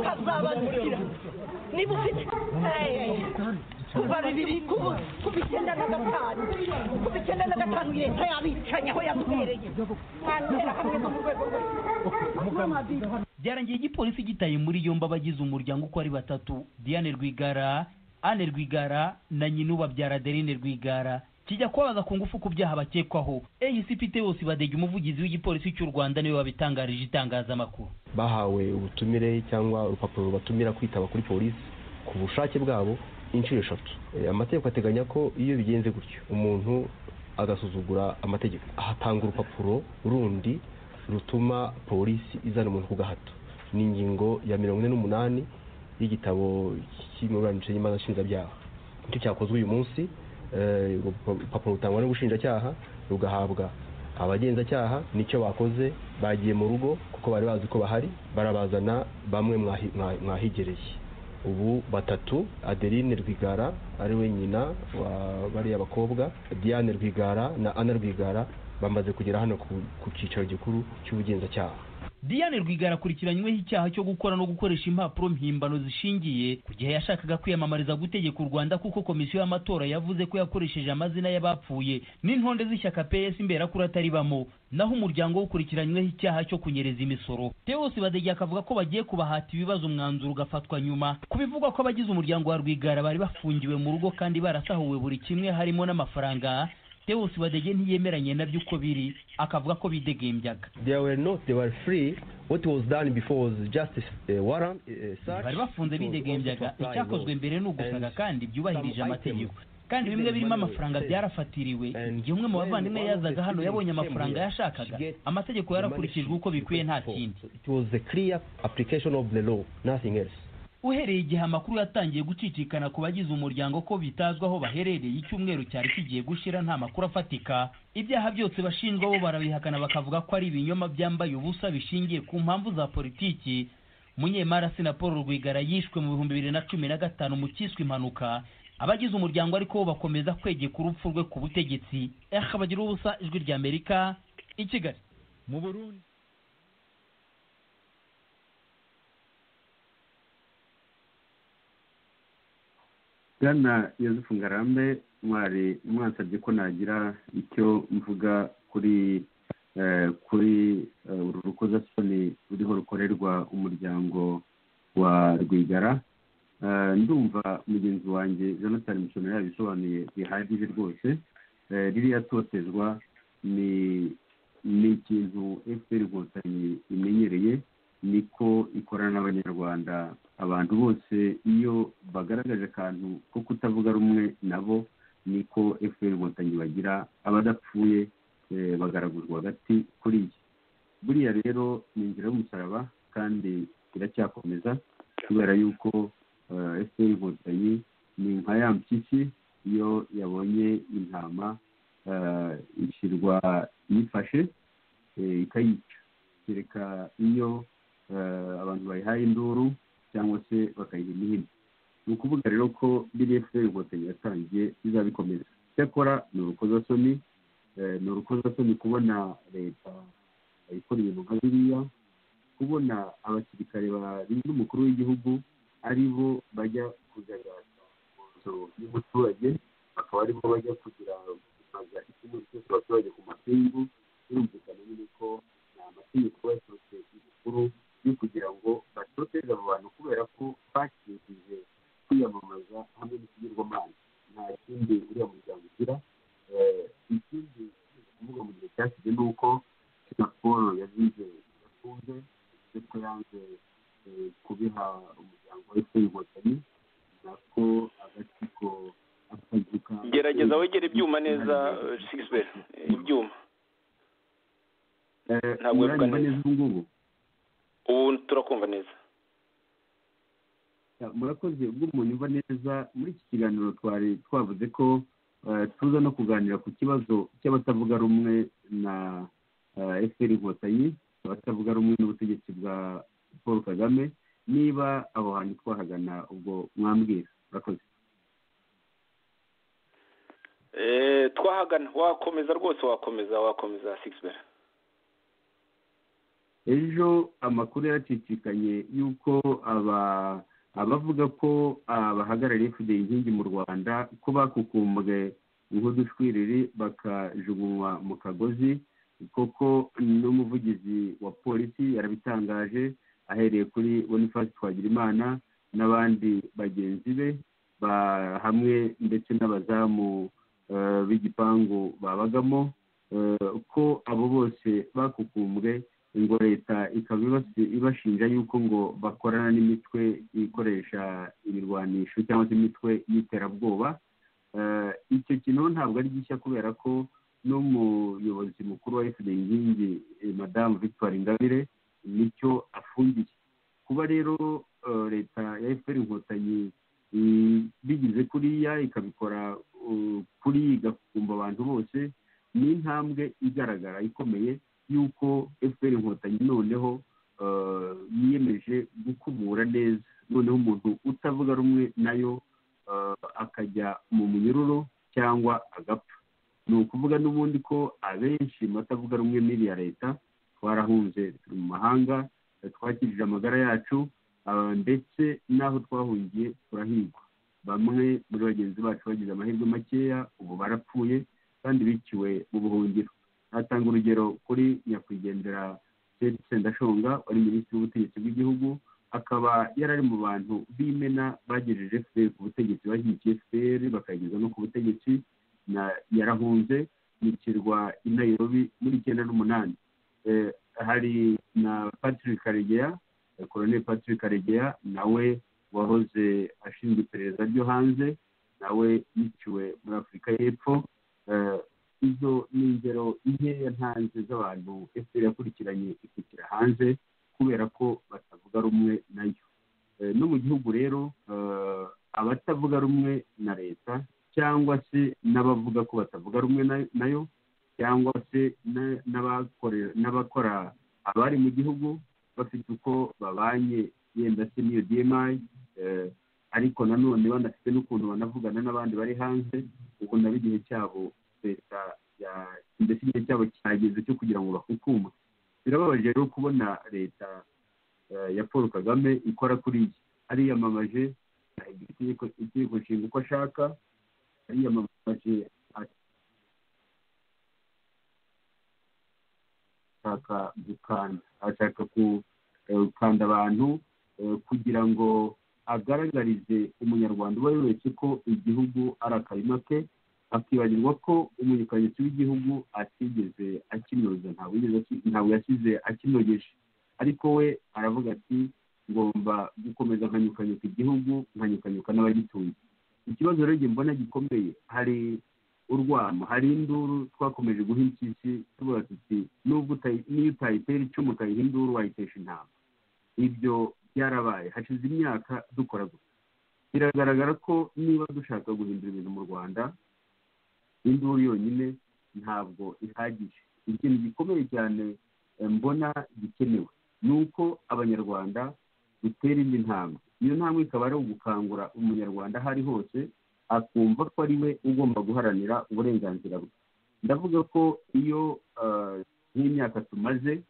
[SPEAKER 6] kazabazikira niba ufite kuva 1995 leta yabicanye aho yamuhereye mwantera hamwe no mu rwego
[SPEAKER 7] byarangiye igipolisi gitaye muri yombi abagize umuryango uko ari batatu: Diane Rwigara, Anne Rwigara na nyina ubabyara Adeline Rwigara kijya kubabaza ku ngufu ku byaha bakekwaho. ACP Theos Badege umuvugizi w'igipolisi cy'u Rwanda niwe wabitangarije itangazamakuru.
[SPEAKER 8] Bahawe ubutumire cyangwa urupapuro rubatumira kwitaba kuri polisi ku bushake bwabo inshuro 3. Amategeko ateganya ko iyo bigenze gutyo umuntu agasuzugura amategeko ahatanga urupapuro rundi rutuma polisi izana umuntu ku gahato. Ni ingingo ya 48 y'igitabo cy'imiburanishije y'imanza nshinjabyaha. Icyo cyakozwe uyu munsi urupapuro rutangwa n'ubushinjacyaha rugahabwa abagenzacyaha. Nicyo bakoze, bagiye mu rugo kuko bari bazi ko bahari, barabazana bamwe mwahigereye. Ubu batatu, Adeline Rwigara ari we nyina wa bari abakobwa, Diane Rwigara na Anna Rwigara bamaze kugera hano ku cyicaro gikuru cy'ubugenzacyaha.
[SPEAKER 7] Diane Rwigara akurikiranyweho icyaha cyo gukora no gukoresha impapuro mpimbano zishingiye ku gihe yashakaga kwiyamamariza gutegeka u Rwanda, kuko komisiyo y'amatora yavuze ko yakoresheje amazina y'abapfuye n'intonde z'ishyaka PS Imberakuri atari bamo. Naho umuryango ukurikiranyweho icyaha cyo kunyereza imisoro. Theos Badege akavuga ko bagiye kubahata ibibazo umwanzuro ugafatwa nyuma. Kubivugwa ko abagize umuryango wa Rwigara bari bafungiwe mu rugo kandi barasahuwe buri kimwe harimo n'amafaranga, Theos Badege ntiyemeranye nabyo uko biri, akavuga ko bidegembyaga.
[SPEAKER 8] They were free. What was done before was just warrant search.
[SPEAKER 7] Bari bafunze bidegembyaga, icyakozwe mbere n'ugusaga kandi byubahirije amategeko. Kandi bimwe birimo amafaranga byarafatiriwe. Igihe umwe mu bavandimwe yazaga hano yabonye amafaranga yashakaga, amategeko yarakurikijwe uko bikwiye nta kindi.
[SPEAKER 8] It was a clear application of the law, nothing else.
[SPEAKER 7] Uhereye igihe amakuru yatangiye gucicikana ku bagize umuryango ko bitazwa aho baherereye, icyumweru cyari kigiye gushira nta makuru afatika. Ibyaha byose bashinjwa bo barabihakana bakavuga ko ari ibinyoma byambaye ubusa bishingiye ku mpamvu za politiki. Munyemari Paul Rwigara yishwe mu 2015 mu cyiswe impanuka. Abagize umuryango ariko bakomeza kwegeka urupfu rwe ku butegetsi. Bagira ubusa, Ijwi rya Amerika, i Kigali.
[SPEAKER 4] Mu Burundi
[SPEAKER 2] Bwana Yozefu Ngarambe mwari mwansabye ko nagira icyo mvuga kuri uru rukozasoni ruriho rukorerwa umuryango wa Rwigara. Ndumva mugenzi wanjye Jonathan Mushomera yabisobanuye bihagije rwose. Ririya totezwa ni ikintu FPR Inkotanyi imenyereye, niko ikorana n'abanyarwanda. Abantu bose iyo bagaragaje akantu ko kutavuga rumwe nabo, niko FPR Inkotanyi bagira. Abadapfuye bagaraguzwa hagati kuri iyi. Buriya rero ni inzira y'umusaraba kandi iracyakomeza, kubera yuko FPR Inkotanyi ni nka ya mpyisi iyo yabonye intama ishyirwa yifashe ikayica. Kereka iyo abantu bayihaye induru cyangwa se bakayiha imihini. Ni ukuvuga rero ko biriya FPR Inkotanyi yatangiye bizabikomeza. Cyakora ni urukozasoni kubona leta ikora ibintu nka biriya, kubona abasirikare barinda umukuru w'igihugu ari bo bajya kujagata mu nzu y'umuturage, bakaba ari bo bajya kugira gusaza ikintu cyose abaturage ku mapingu. Birumvikana nyine ko ni amategeko yasohotse y'umukuru yo kugira ngo batoteze abo bantu, kubera ko bakikije kwiyamamaza hamwe n'ikigirwamana. Nta kindi uriya muryango ugira. Ikindi kuvuga mu gihe cyashize ni uko Paul yazize yafunze ndetse yanze kubiha umuryango wa FPR Inkotanyi, nako agatsiko akazuka.
[SPEAKER 1] Gerageza wegere ibyuma neza, Sixbert, ibyuma ntabwo bivuga neza
[SPEAKER 2] ngubu.
[SPEAKER 1] Ubu turakumva neza.
[SPEAKER 2] Murakoze. Ubwo umuntu yumva neza, muri iki kiganiro twari twavuze ko tuza no kuganira ku kibazo cy'abatavuga rumwe na FPR Inkotanyi, abatavuga rumwe n'ubutegetsi bwa Paul Kagame. Niba aho hantu twahagana ubwo mwambwira. Murakoze.
[SPEAKER 1] Twahagana, wakomeza rwose, wakomeza Sixbert.
[SPEAKER 2] Ejo amakuru yaracicikanye yuko abavuga ko abahagarariye FDL inkingi mu Rwanda ko bakukumbwe nk'udushwiriri bakajugunywa mu kagozi. Koko n'umuvugizi wa polisi yarabitangaje ahereye kuri Boniface Twagirimana n'abandi bagenzi be. hamwe ndetse n'abazamu b'igipangu babagamo, ko abo bose bakukumbwe ngo leta ikaba ibashinja yuko ngo bakorana n'imitwe ikoresha imirwanisho cyangwa se imitwe y'iterabwoba. Icyo kintu ntabwo ari gishya kubera ko n'umuyobozi mukuru wa FDL inkingi madamu Victoire Ingabire nicyo afungiye. Kuba rero leta ya FPR inkotanyi bigize kuriya ikabikora kuri igakumba abantu bose, ni intambwe igaragara ikomeye yuko FPR inkotanyi noneho yiyemeje gukubura neza, noneho umuntu utavuga rumwe nayo akajya mu munyururu cyangwa agapfa. Ni ukuvuga n'ubundi ko abenshi batavuga rumwe n'iriya leta twarahunze, turi mu mahanga, twakirije amagara yacu, ndetse n'aho twahungiye turahigwa. Bamwe muri bagenzi bacu bagize amahirwe makeya, ubu barapfuye kandi biciwe mu buhungiro. Natanga urugero kuri nyakwigendera Sendashonga wari minisitiri w'ubutegetsi bw'igihugu, akaba yari ari mu bantu b'imena bagejeje FPR ku butegetsi, bashyigikiye FPR bakayigeza no ku butegetsi. Yarahunze yicirwa i Nairobi muri 1998. Hari na Patrick Karegeya, Colonel Patrick Karegeya, nawe wahoze ashinzwe iperereza ryo hanze, nawe yiciwe muri Afurika y'Epfo. Izo ni ingero nkeya ntanze z'abantu FPR yakurikiranye ikikira hanze kubera ko batavuga rumwe nayo. No mu gihugu rero abatavuga rumwe na leta cyangwa se n'abavuga ko batavuga rumwe nayo cyangwa se n'abakora abari mu gihugu bafite uko babanye, yenda se n'iyo DMI, ariko nanone banafite n'ukuntu banavugana n'abandi bari hanze. Ubu nabo igihe cyabo leta mbese igihe cyabo cyageze cyo kugira ngo bahukume. Birababaje rero kubona leta ya Paul Kagame ikora kuri iki. Ariyamamaje itegeko nshinga uko ashaka, ariyamamaje ashaka gukanda, ashaka gukanda abantu kugira ngo agaragarize umunyarwanda uwo ari wese ko igihugu ari akarima ke, akibagirwa ko umunyakazi w'igihugu atigeze akinoza, ntabwo yasize akinogeje. Ariko we aravuga ati ngomba gukomeza nkanyukanyuka igihugu, nkanyukanyuka n'abagituye. Ikibazo rero mbona gikomeye, hari urwamo, hari induru twakomeje guha impyisi tuvuga tuti nubwo niyo utayitera icumu ukayiha induru wayitesha intama. Ibyo byarabaye, hashize imyaka dukora gusa. Biragaragara ko niba dushaka guhindura ibintu mu Rwanda, induru yonyine ntabwo ihagije. Ikintu gikomeye cyane mbona gikenewe ni uko abanyarwanda dutera indi ntambwe. Iyo ntambwe ikaba ari ugukangura umunyarwanda aho ari hose, akumva ko ari we ugomba guharanira uburenganzira bwe. Ndavuga ko iyo nk'imyaka tumaze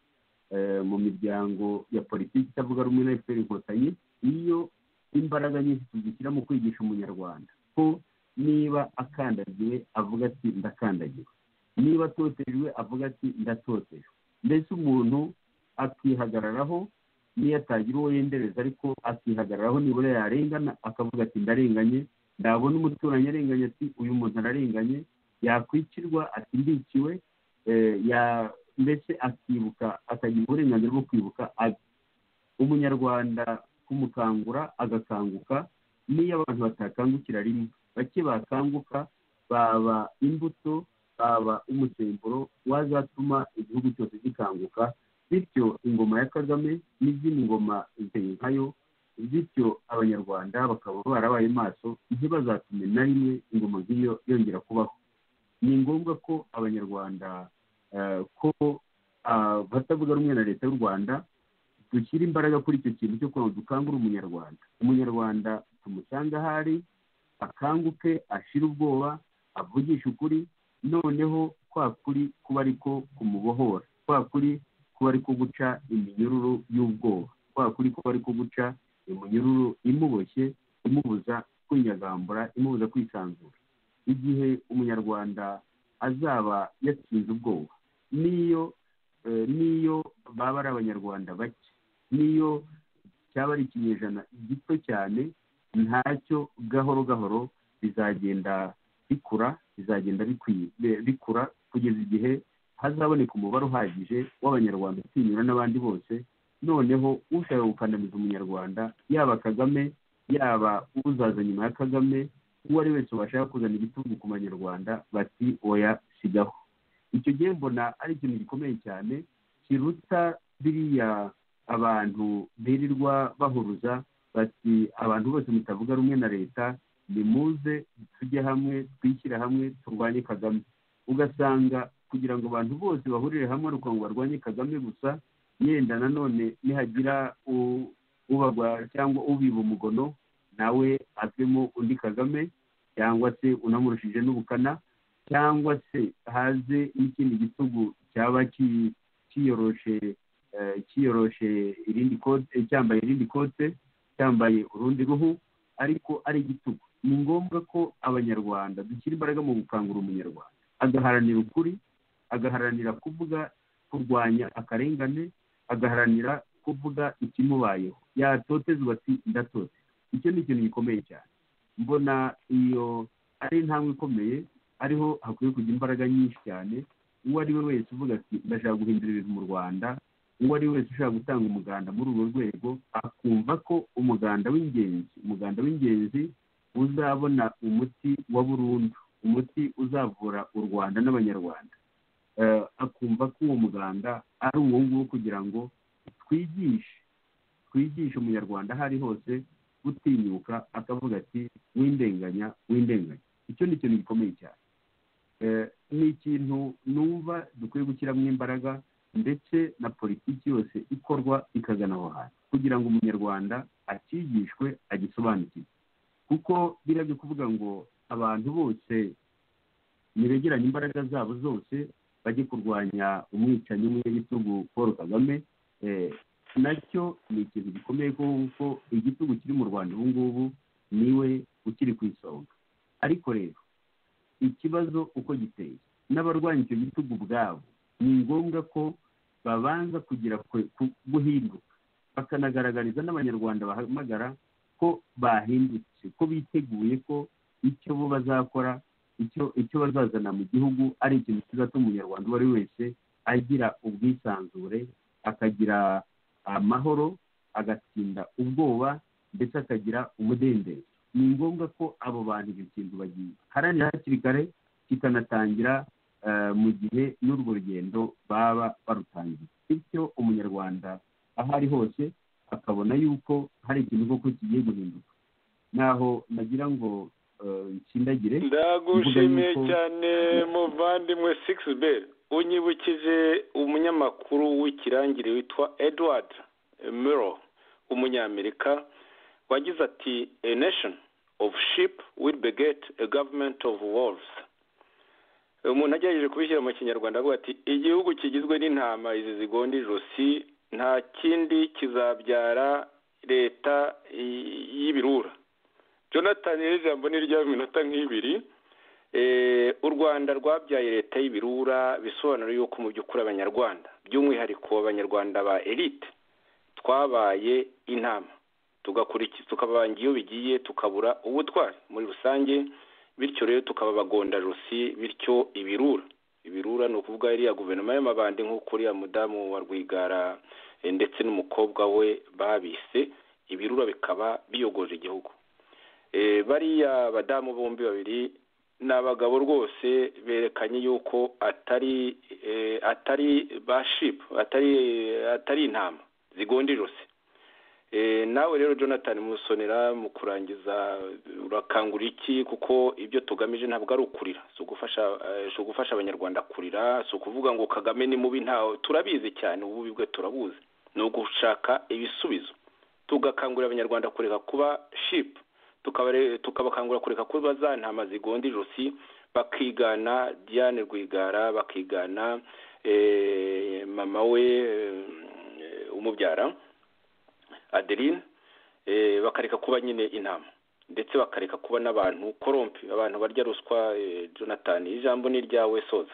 [SPEAKER 2] mu miryango ya politiki itavuga rumwe na FPR inkotanyi, iyo imbaraga nyinshi tuzishyira mu kwigisha umunyarwanda ko niba akandagiwe avuga ati ndakandagiwe, niba atotejwe avuga ati ndatotejwe. Mbese umuntu akihagararaho, niyo atagira uwo yendereza ariko akihagararaho, nibura yarengana akavuga ati ndarenganye, ndabona umuturanyi arenganye ati uyu muntu ararenganye, yakwicirwa ati ndikiwe, mbese akibuka, akagira uburenganzira bwo kwibuka. Umunyarwanda kumukangura agakanguka, niyo abantu batakangukira rimwe, bake bakanguka baba imbuto, baba umusemburo wazatuma igihugu cyose gikanguka. Bityo ingoma ya Kagame n'izindi ngoma ziteye nkayo, bityo abanyarwanda bakaba barabaye maso, ntibazatume na rimwe ingoma nk'iyo yongera kubaho. Ni ngombwa ko abanyarwanda ko batavuga rumwe na leta y'u Rwanda dushyira imbaraga kuri icyo kintu cyo kugira ngo dukangure umunyarwanda tumusanga ahari, akanguke, ashira ubwoba, avugisha ukuri, noneho kwa kuri kuba ariko kumubohora, kwa kuri kuba ariko guca iminyururu y'ubwoba, kwa kuri kuba ariko guca iminyururu imuboshye, imubuza kwinyagambura, imubuza kwisanzura. Igihe umunyarwanda azaba yatsinze ubwoba, niyo baba ari abanyarwanda bake, niyo cyaba ari ikinyejana gito cyane ntacyo gahoro gahoro bizagenda bikura kugeza igihe hazaboneka umubare uhagije w'abanyarwanda utinyura n'abandi bose, noneho ushaka gukandamiza umunyarwanda yaba Kagame yaba uzaza nyuma ya Kagame, uwo ari wese washaka kuzana igitugu ku banyarwanda bati oya sigaho. Icyo gihe mbona ari ikintu gikomeye cyane kiruta biriya abantu birirwa bahuruza bati abantu bose mutavuga rumwe na leta nimuze tujye hamwe twishyire hamwe turwanye Kagame. Ugasanga kugira ngo abantu bose bahurire hamwe ari uko ngo barwanye Kagame gusa, yenda nanone nihagira ubagwa cyangwa ubiba umugono nawe avemo undi Kagame, cyangwa se unamurushije n'ubukana, cyangwa se haze n'ikindi gitugu cyaba kiyoroshe irindi kote, cyambaye irindi kote, cyambaye urundi ruhu, ariko ari igitugu. Ni ngombwa ko abanyarwanda dushyira imbaraga mu gukangura umunyarwanda agaharanira ukuri, agaharanira kuvuga kurwanya akarengane, agaharanira kuvuga ikimubayeho, yatotezwa ati ndatotse. Icyo ni ikintu gikomeye cyane. Mbona iyo ari intambwe ikomeye, ariho hakwiye kujya imbaraga nyinshi cyane. Uwo ari we wese uvuga ati ndashaka guhindura ibintu mu Rwanda, uwo ari we wese ushaka gutanga umuganda muri urwo rwego, akumva ko umuganda w'ingenzi uzabona umuti wa burundu, umuti uzavura u Rwanda n'abanyarwanda, akumva ko uwo muganda ari uwo nguwo, kugira ngo twigishe umunyarwanda aho ari hose gutinyuka akavuga ati windenganya. Icyo ni ikintu gikomeye cyane. Ni ikintu numva dukwiye gushyiramo imbaraga, ndetse na politiki yose ikorwa ikagana aho hantu, kugira ngo umunyarwanda akigishwe agisobanukirwe. Kuko biriya byo kuvuga ngo abantu bose nibegeranye imbaraga zabo zose bajye kurwanya umwicanyi w'igitugu Paul Kagame, nacyo ni ikintu gikomeye, kuko igitugu kiri mu Rwanda ubu ngubu niwe ukiri ku isonga. Ariko rero ikibazo uko giteye, n'abarwanya icyo gitugu ubwabo ni ngombwa ko babanza kugira guhinduka, bakanagaragariza n'abanyarwanda bahamagara ko bahindutse, ko biteguye ko icyo bo bazakora, icyo bazazana mu gihugu ari ikintu kizatuma umunyarwanda uwo ari wese agira ubwisanzure, akagira amahoro, agatsinda ubwoba, ndetse akagira umudendezo. Ni ngombwa ko abo bantu icyo kintu bagiharanira hakiri kare, kikanatangira mu gihe n'urwo rugendo baba barutangiye, bityo umunyarwanda aho ari hose akabona yuko hari ikintu koko kigiye guhinduka. Naho nagira ngo nsindagire.
[SPEAKER 1] Ndagushimiye cyane muvandimwe Sixbert, unyibukije umunyamakuru w'ikirangire witwa Edward Murrow, umunyamerika, wagize ati a nation of sheep will beget a government of wolves. Umuntu agerageje kubishyira mu kinyarwanda avuga ati igihugu kigizwe n'intama izi zigonda ijosi nta kindi kizabyara leta y'ibirura. Jonathan, ijambo ni rya minota nk'ibiri. U Rwanda rwabyaye leta y'ibirura, bisobanura yuko mu by'ukuri abanyarwanda, by'umwihariko abanyarwanda ba elite, twabaye intama, tukabanga iyo bigiye, tukabura ubutwari muri rusange, bityo rero tukaba bagondajosi, bityo ibirura ni ukuvuga iriya guverinoma y'amabandi nk'uko uriya mudamu wa Rwigara ndetse n'umukobwa we babise ibirura, bikaba biyogoje igihugu. Bariya badamu bombi babiri ni abagabo rwose, berekanye yuko atari ba sheep, atari intama zigonda ijosi. Nawe rero Jonathan Musonera, mu kurangiza urakangura iki? Kuko ibyo tugamije ntabwo ari ukurira, si ugufasha abanyarwanda kurira, si ukuvuga ngo Kagame ni mubi, ntawe, turabizi cyane, ububi bwe turabuzi. Ni ugushaka ibisubizo, tugakangurira abanyarwanda kureka kuba sheep, tukabakangurira kureka kuba za ntama zigonda ijosi, bakigana Diane Rwigara, bakigana mama we umubyara Adeline, bakareka kuba nyine intama, ndetse bakareka kuba n'abantu korompi, abantu barya ruswa. Jonathan, ijambo ni ryawe, soza.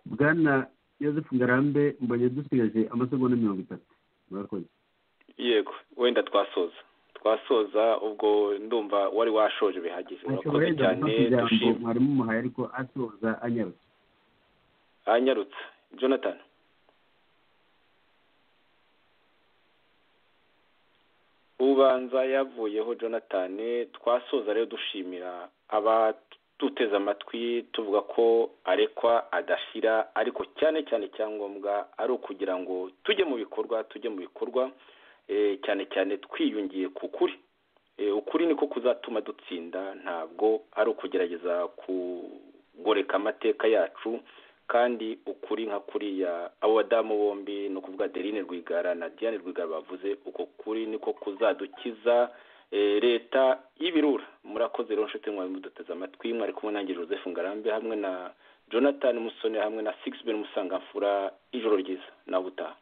[SPEAKER 2] Bwana Joseph Ngarambe, mbonye dusigaje amasegonda 30. Murakoze.
[SPEAKER 1] Yego, wenda twasoza twasoza ubwo ndumva wari washoje bihagije. Urakoze cyane dushima.
[SPEAKER 2] Mwarimu muhaye ariko asoza
[SPEAKER 1] anyarutse. Jonathan. Ubanza yavuyeho Jonathan. Twasoza rero dushimira duteze amatwi tuvuga ko arekwa adashira, ariko cyane cyane cyangombwa ari ukugira ngo tujye mu bikorwa cyane cyane twiyungiye ku kuri. Ukuri niko kuzatuma dutsinda, ntabwo ari ukugerageza kugoreka amateka yacu. Kandi ukuri nka kuriya abo badamu bombi no kuvuga Adeline Rwigara na Diane Rwigara bavuze, uko kuri niko kuzadukiza leta y'ibirura. Murakoze rero nshuti mwawe muduteze amatwi, mwari kumwe nanjye Joseph Ngarambe hamwe na Jonathan Musone hamwe na Sixben Musangamfura. Ijoro ryiza na butaha.